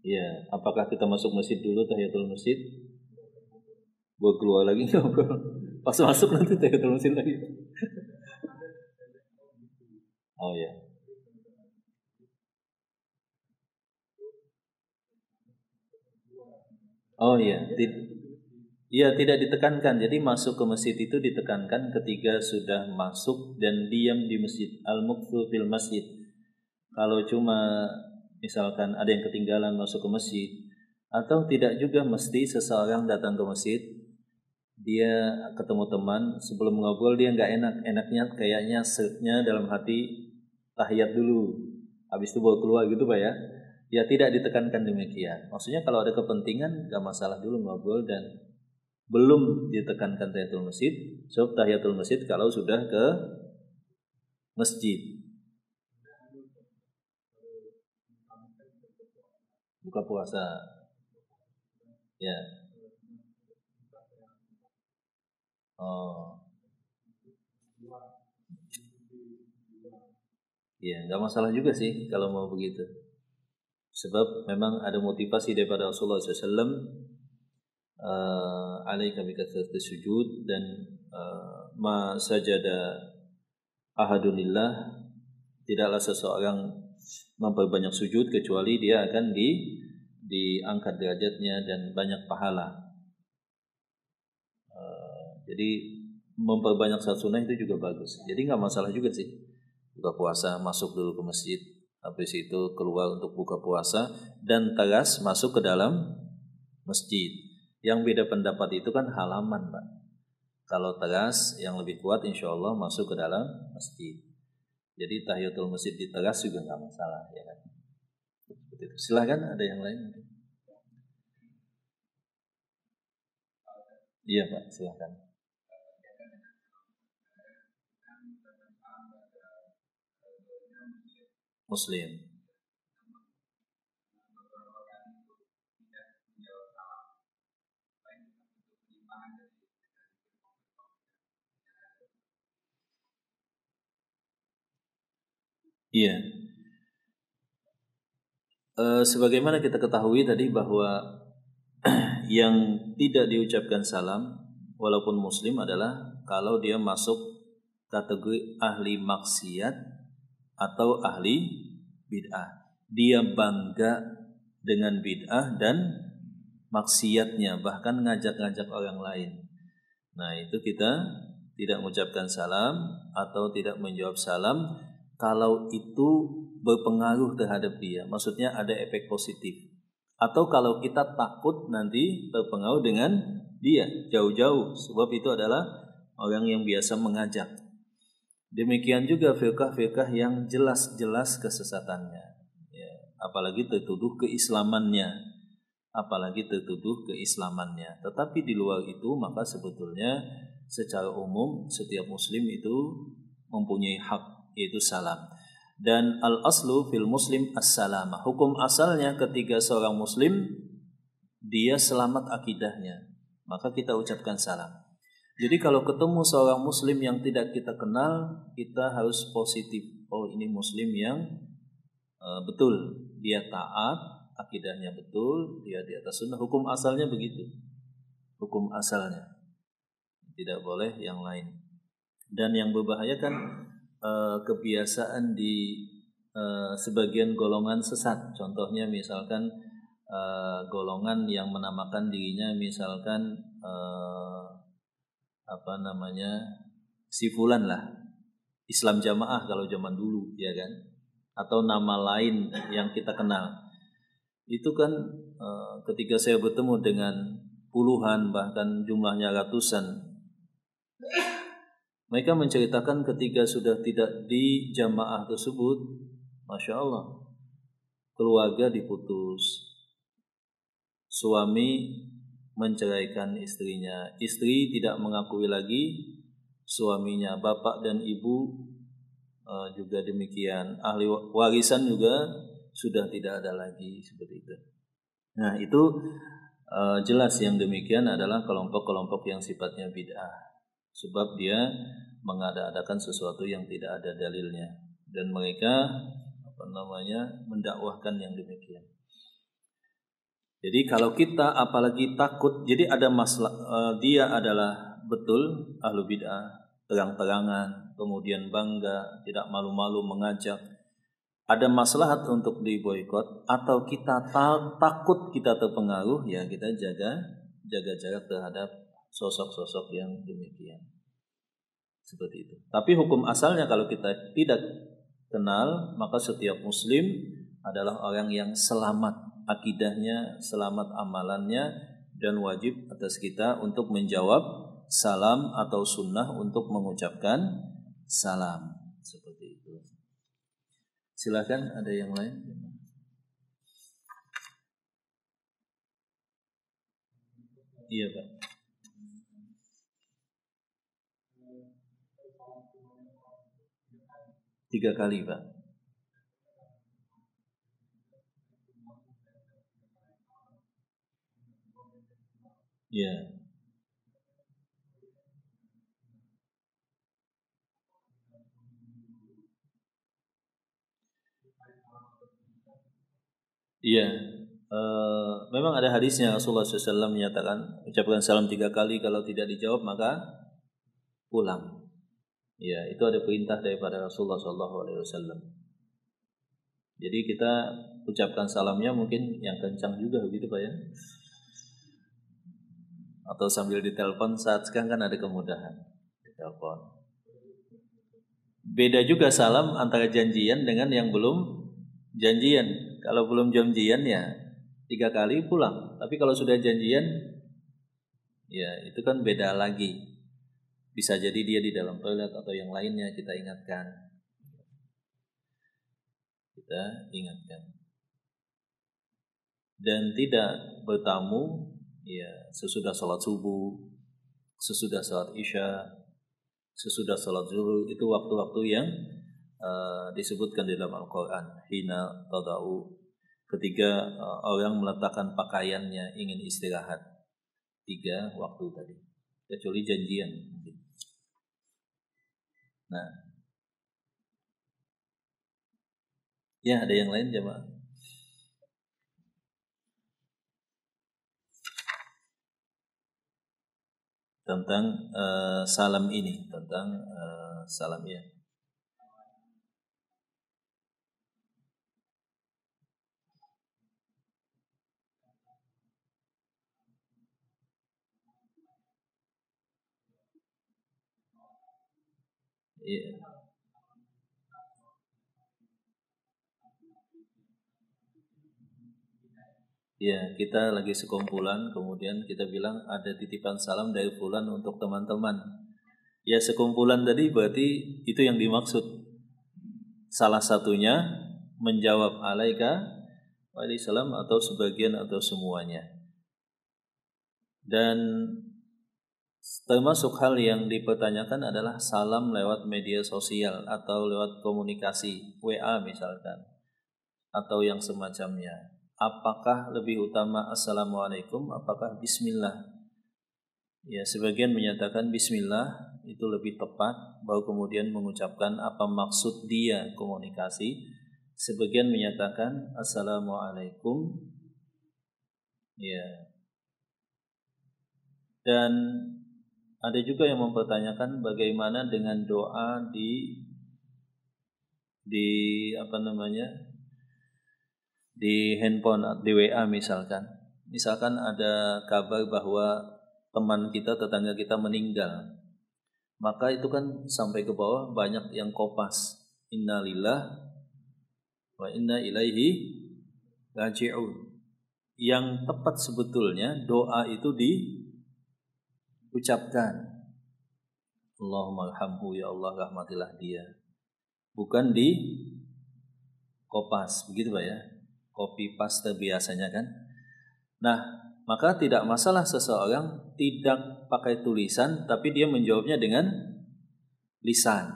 Ya, apakah kita masuk masjid dulu tahiyatul masjid? Gua keluar lagi ngobrol. Pas masuk nanti tahiyatul masjid lagi. Oh ya. Oh iya, iya tidak ditekankan. Jadi masuk ke masjid itu ditekankan ketika sudah masuk dan diam di masjid. Al-mukthu fil masjid. Kalau cuma misalkan ada yang ketinggalan masuk ke masjid, atau tidak juga mesti seseorang datang ke masjid, dia ketemu teman sebelum ngobrol dia nggak enaknya kayaknya setnya dalam hati tahiyat dulu, habis itu baru keluar gitu Pak ya. Ya tidak ditekankan demikian. Maksudnya kalau ada kepentingan nggak masalah dulu ngobrol dan belum ditekankan tahiyatul masjid. So tahiyatul masjid kalau sudah ke masjid. Buka puasa. Ya. Oh. Ya, nggak masalah juga sih kalau mau begitu. Sebab memang ada motivasi daripada Rasulullah SAW, alaika bikatsrati sujud, dan ma sajada ahadunillah, tidaklah seseorang memperbanyak sujud kecuali dia akan diangkat derajatnya dan banyak pahala. Jadi memperbanyak salat sunnah itu juga bagus. Jadi nggak masalah juga sih. Buka puasa masuk dulu ke masjid, habis itu keluar untuk buka puasa dan teras masuk ke dalam masjid. Yang beda pendapat itu kan halaman, Pak. Kalau teras yang lebih kuat insya Allah masuk ke dalam masjid. Jadi tahiyatul masjid di teras juga nggak masalah, ya kan? Seperti itu. Silakan ada yang lain. Iya Pak, silakan. Muslim. Iya. Sebagaimana kita ketahui tadi bahwa yang tidak diucapkan salam walaupun muslim adalah kalau dia masuk kategori ahli maksiat atau ahli bid'ah. Dia bangga dengan bid'ah dan maksiatnya, bahkan ngajak-ngajak orang lain. Nah, itu kita tidak mengucapkan salam atau tidak menjawab salam kalau itu berpengaruh terhadap dia. Maksudnya ada efek positif. Atau kalau kita takut nanti terpengaruh dengan dia jauh-jauh, sebab itu adalah orang yang biasa mengajak. Demikian juga firqah-firqah yang jelas-jelas kesesatannya, ya, apalagi tertuduh keislamannya. Tetapi di luar itu maka sebetulnya secara umum setiap muslim itu mempunyai hak, yaitu salam. Dan al-aslu fil muslim as-salama. Hukum asalnya ketika seorang muslim dia selamat akidahnya, maka kita ucapkan salam. Jadi kalau ketemu seorang muslim yang tidak kita kenal, kita harus positif. Oh, ini muslim yang betul, dia taat, akidahnya betul, dia di atas sunnah. Hukum asalnya begitu. Hukum asalnya. Tidak boleh yang lain. Dan yang berbahaya kan kebiasaan di sebagian golongan sesat. Contohnya misalkan golongan yang menamakan dirinya misalkan si fulan lah, Islam Jamaah kalau zaman dulu, ya kan? Atau nama lain yang kita kenal. Itu kan ketika saya bertemu dengan puluhan bahkan jumlahnya ratusan, mereka menceritakan ketika sudah tidak di jamaah tersebut, Masya Allah, keluarga diputus, suami menceraikan istrinya, istri tidak mengakui lagi suaminya, bapak dan ibu juga demikian, ahli warisan juga sudah tidak ada lagi, seperti itu. Nah itu jelas yang demikian adalah kelompok-kelompok yang sifatnya bid'ah, sebab dia mengada-adakan sesuatu yang tidak ada dalilnya, dan mereka mendakwahkan yang demikian. Jadi kalau kita apalagi takut, jadi ada masalah, dia adalah betul ahlu bid'ah, terang-terangan, kemudian bangga, tidak malu-malu mengajak. Ada maslahat untuk diboikot, atau kita takut kita terpengaruh, ya kita jaga jarak terhadap sosok-sosok yang demikian. Seperti itu. Tapi hukum asalnya kalau kita tidak kenal, maka setiap muslim adalah orang yang selamat akidahnya, selamat amalannya, dan wajib atas kita untuk menjawab salam atau sunnah untuk mengucapkan salam. Seperti itu. Silakan, ada yang lain? Iya, Pak. Tiga kali, Pak. Iya. Iya. Memang ada hadisnya, Rasulullah SAW menyatakan ucapkan salam 3 kali, kalau tidak dijawab maka pulang. Ya, itu ada perintah daripada Rasulullah SAW. Jadi kita ucapkan salamnya mungkin yang kencang juga begitu Pak ya. Atau sambil ditelepon, saat sekarang kan ada kemudahan ditelepon. Beda juga salam antara janjian dengan yang belum janjian. Kalau belum janjian ya 3 kali pulang. Tapi kalau sudah janjian, ya itu kan beda lagi. Bisa jadi dia di dalam toilet atau yang lainnya, kita ingatkan. Dan tidak bertamu ya sesudah sholat subuh, sesudah sholat isya, sesudah sholat zuhur. Itu waktu-waktu yang disebutkan di dalam Al-Quran. Hina tada'u, ketika orang meletakkan pakaiannya ingin istirahat. 3 waktu tadi, kecuali janjian. Nah, ya ada yang lain jemaah? Tentang salam ini, tentang salam ya. Iya. Ya, kita lagi sekumpulan, kemudian kita bilang ada titipan salam dari fulan untuk teman-teman. Ya, sekumpulan tadi berarti itu yang dimaksud. Salah satunya menjawab alaika waalaikumsalam, atau sebagian atau semuanya. Dan termasuk hal yang dipertanyakan adalah salam lewat media sosial atau lewat komunikasi, WA misalkan, atau yang semacamnya. Apakah lebih utama Assalamualaikum, apakah Bismillah? Ya, sebagian menyatakan Bismillah itu lebih tepat, baru kemudian mengucapkan apa maksud dia komunikasi. Sebagian menyatakan Assalamualaikum. Ya. Dan Ada juga yang mempertanyakan bagaimana dengan doa di apa namanya, di handphone, di WA misalkan. Misalkan ada kabar bahwa teman kita, tetangga kita meninggal, maka itu kan sampai ke bawah banyak yang kopas, innalillah wa inna ilaihi raji'un. Yang tepat sebetulnya doa itu diucapkan, Allahumma arhamhu, ya Allah rahmatilah dia, bukan di kopas, begitu Pak ya, copy paste biasanya kan. Nah, maka tidak masalah seseorang tidak pakai tulisan tapi dia menjawabnya dengan lisan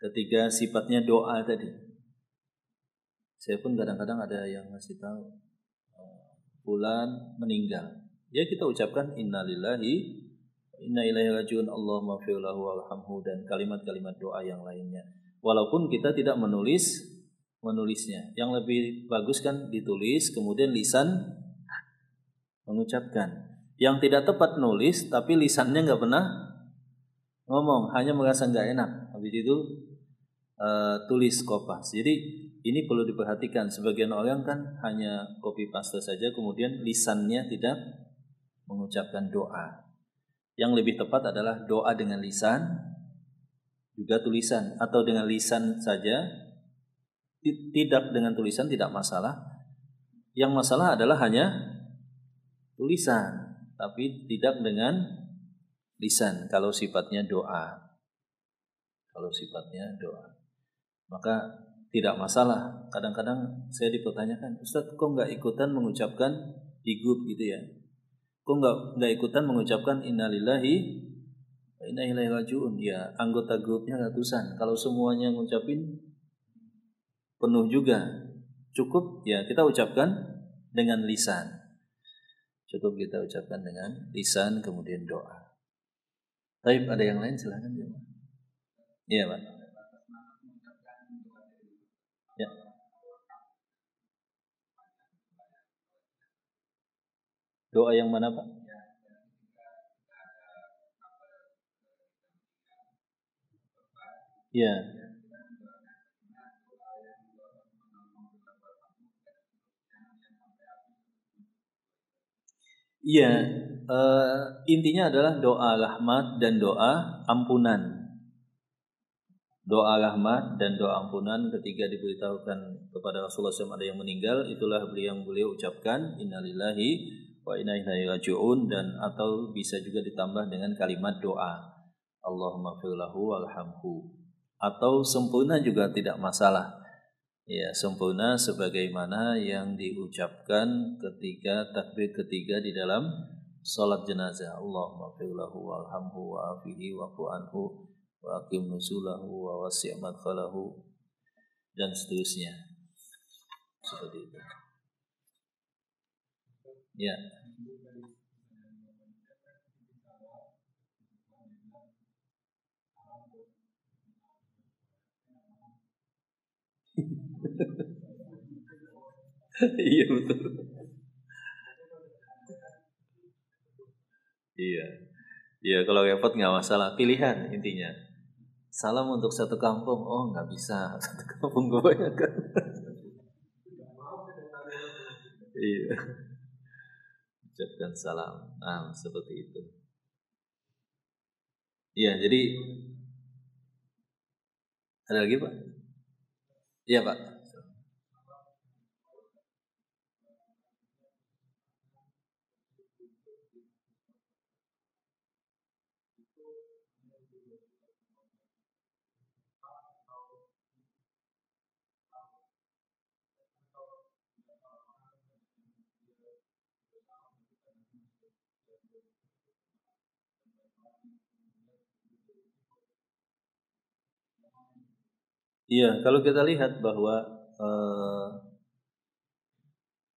ketika sifatnya doa tadi. Saya pun kadang-kadang ada yang ngasih tahu fulan meninggal, ya kita ucapkan innalillahi wa inna ilaihi rajiun, Allahumma fir lahu warhamhu, dan kalimat-kalimat doa yang lainnya. Walaupun kita tidak menulisnya, yang lebih bagus kan ditulis kemudian lisan mengucapkan. Yang tidak tepat nulis tapi lisannya nggak pernah ngomong, hanya merasa nggak enak, habis itu tulis kopas. Jadi ini perlu diperhatikan. Sebagian orang kan hanya copy paste saja, kemudian lisannya tidak mengucapkan doa. Yang lebih tepat adalah doa dengan lisan, juga tulisan, atau dengan lisan saja, tidak dengan tulisan tidak masalah. Yang masalah adalah hanya tulisan, tapi tidak dengan lisan kalau sifatnya doa. Kalau sifatnya doa, maka tidak masalah. Kadang-kadang saya dipertanyakan, Ustaz kok nggak ikutan mengucapkan di grup gitu ya? Kok nggak ikutan mengucapkan innalillahi wa inna ilaihi rajiun? Ya, anggota grupnya ratusan. Kalau semuanya ngucapin penuh juga, cukup ya kita ucapkan dengan lisan. Cukup kita ucapkan dengan lisan kemudian doa. Baik, ada yang lain silakan ya. Iya Pak. Ya. Doa yang mana Pak? Ya. Iya, intinya adalah doa rahmat dan doa ampunan. Doa rahmat dan doa ampunan ketika diberitahukan kepada Rasulullah SAW ada yang meninggal, itulah beliau ucapkan innalillahi wa inna ilaihi raji'un, dan atau bisa juga ditambah dengan kalimat doa Allahumma fir lahu warhamhu, atau sempurna juga tidak masalah. Ya, sempurna sebagaimana yang diucapkan ketika takbir ketiga di dalam salat jenazah. Allahumma fir lahu warhamhu wa afihi wa anhu wa aqim nuzulahu wa wasi' madkhalahu, dan seterusnya. Seperti itu. Ya. Iya betul. Iya. Iya, kalau repot nggak masalah, pilihan intinya. Salam untuk satu kampung, oh nggak bisa, satu kampung kebanyakan. Iya. Ucapkan salam. Nah, seperti itu. Iya, jadi ada lagi Pak? Iya Pak. Iya, kalau kita lihat bahwa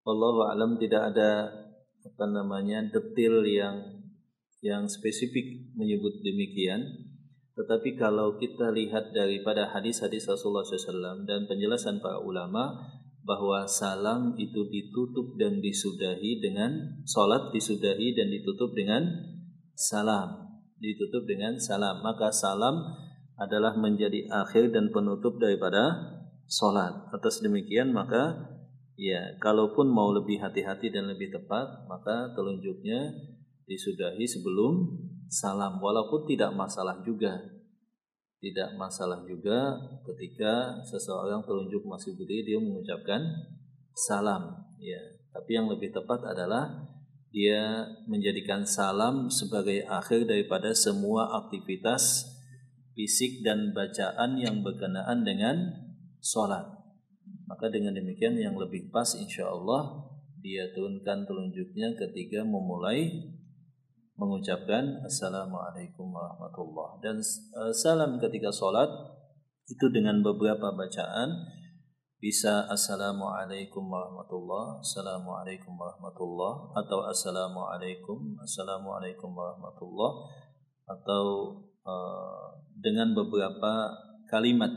wallahu a'lam tidak ada detail yang spesifik menyebut demikian. Tetapi kalau kita lihat daripada hadis-hadis Rasulullah SAW dan penjelasan para ulama bahwa salam itu ditutup dan disudahi dengan salat, disudahi dan ditutup dengan salam. ditutup dengan salam. Maka salam adalah menjadi akhir dan penutup daripada sholat. Atas demikian maka ya, kalaupun mau lebih hati-hati dan lebih tepat, maka telunjuknya disudahi sebelum salam. Walaupun tidak masalah juga. Tidak masalah juga ketika seseorang telunjuk masih berdiri dia mengucapkan salam. Ya, tapi yang lebih tepat adalah dia menjadikan salam sebagai akhir daripada semua aktivitas fisik dan bacaan yang berkenaan dengan sholat. Maka dengan demikian yang lebih pas insya Allah dia turunkan telunjuknya ketika memulai mengucapkan Assalamualaikum warahmatullah. Dan salam ketika sholat itu dengan beberapa bacaan, bisa Assalamualaikum warahmatullah, Assalamualaikum warahmatullah, atau Assalamualaikum warahmatullah, atau dengan beberapa kalimat.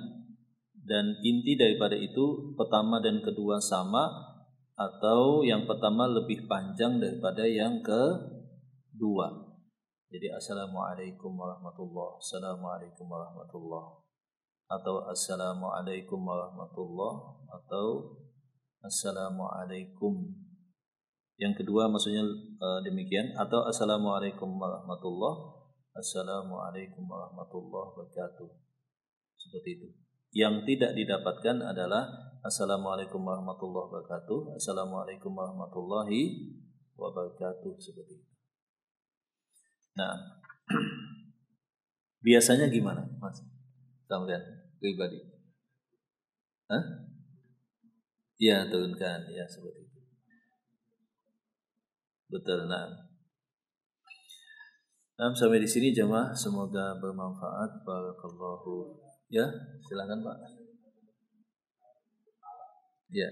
Dan inti daripada itu pertama dan kedua sama, atau yang pertama lebih panjang daripada yang kedua. Jadi Assalamualaikum warahmatullah, Assalamualaikum warahmatullah, atau Assalamualaikum warahmatullah, atau Assalamualaikum. Yang kedua maksudnya demikian, atau Assalamualaikum warahmatullah, Assalamualaikum warahmatullah wabarakatuh. Seperti itu. Yang tidak didapatkan adalah Assalamualaikum warahmatullahi wabarakatuh, Assalamualaikum warahmatullahi wabarakatuh, seperti itu. Nah, biasanya gimana, Mas? Sampai pribadi? Ya, turunkan, ya seperti itu. Betul, nah. Sampai di sini jemaah, semoga bermanfaat. Barakallahu. Ya, silakan Pak. Ya.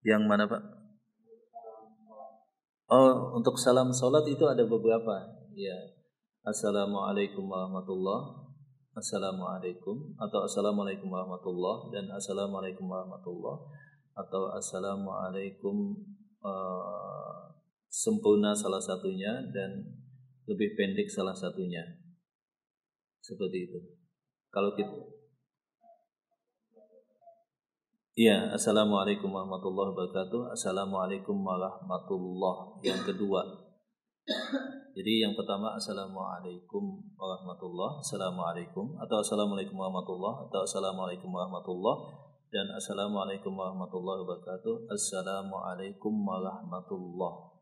Yang mana Pak? Oh, untuk salam sholat itu ada beberapa. Ya. Assalamualaikum warahmatullah, Assalamualaikum, atau Assalamualaikum warahmatullah, dan Assalamualaikum warahmatullah, atau Assalamualaikum sempurna salah satunya dan lebih pendek salah satunya. Seperti itu. Kalau kita iya, Assalamualaikum warahmatullahi wabarakatuh, Assalamualaikum warahmatullah. Yang kedua. Jadi yang pertama Assalamualaikum warahmatullah, Assalamualaikum, atau Assalamualaikum warahmatullah, atau Assalamualaikum warahmatullah, dan Assalamualaikum warahmatullahi wabarakatuh, Assalamualaikum warahmatullah.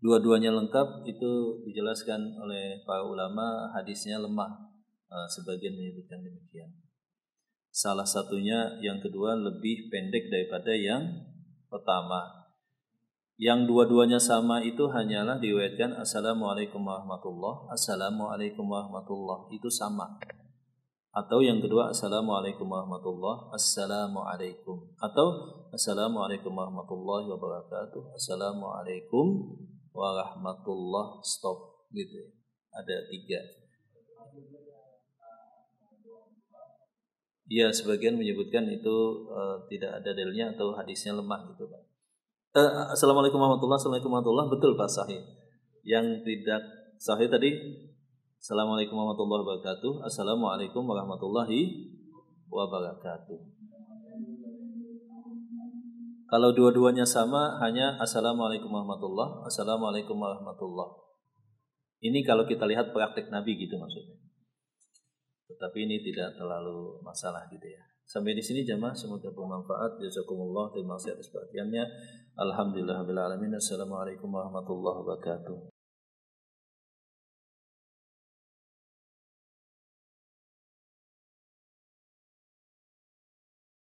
Dua-duanya lengkap itu dijelaskan oleh para ulama, hadisnya lemah. Sebagian menyebutkan demikian. Salah satunya yang kedua lebih pendek daripada yang pertama. Yang dua-duanya sama itu hanyalah diriwayatkan Assalamualaikum warahmatullah, Assalamualaikum warahmatullah, itu sama. Atau yang kedua Assalamualaikum warahmatullah, Assalamualaikum, atau Assalamualaikum warahmatullahi wabarakatuh, Assalamualaikum warahmatullah, stop gitu. Ada 3. Ya, sebagian menyebutkan itu tidak ada dalilnya atau hadisnya lemah gitu Pak. Assalamualaikum warahmatullahi, Assalamualaikum warahmatullahi, betul Pak, sahih. Yang tidak sahih tadi Assalamualaikum warahmatullahi wabarakatuh, Assalamualaikum warahmatullahi wabarakatuh. Kalau dua-duanya sama hanya Assalamualaikum warahmatullahi, Assalamualaikum warahmatullahi. Ini kalau kita lihat praktek Nabi gitu maksudnya. Tetapi ini tidak terlalu masalah gitu ya. Sampai di sini jemaah, semoga bermanfaat. Jazakumullah, terima kasih atas perhatiannya. Alhamdulillahirabbil alamin. Assalamualaikum warahmatullahi wabarakatuh.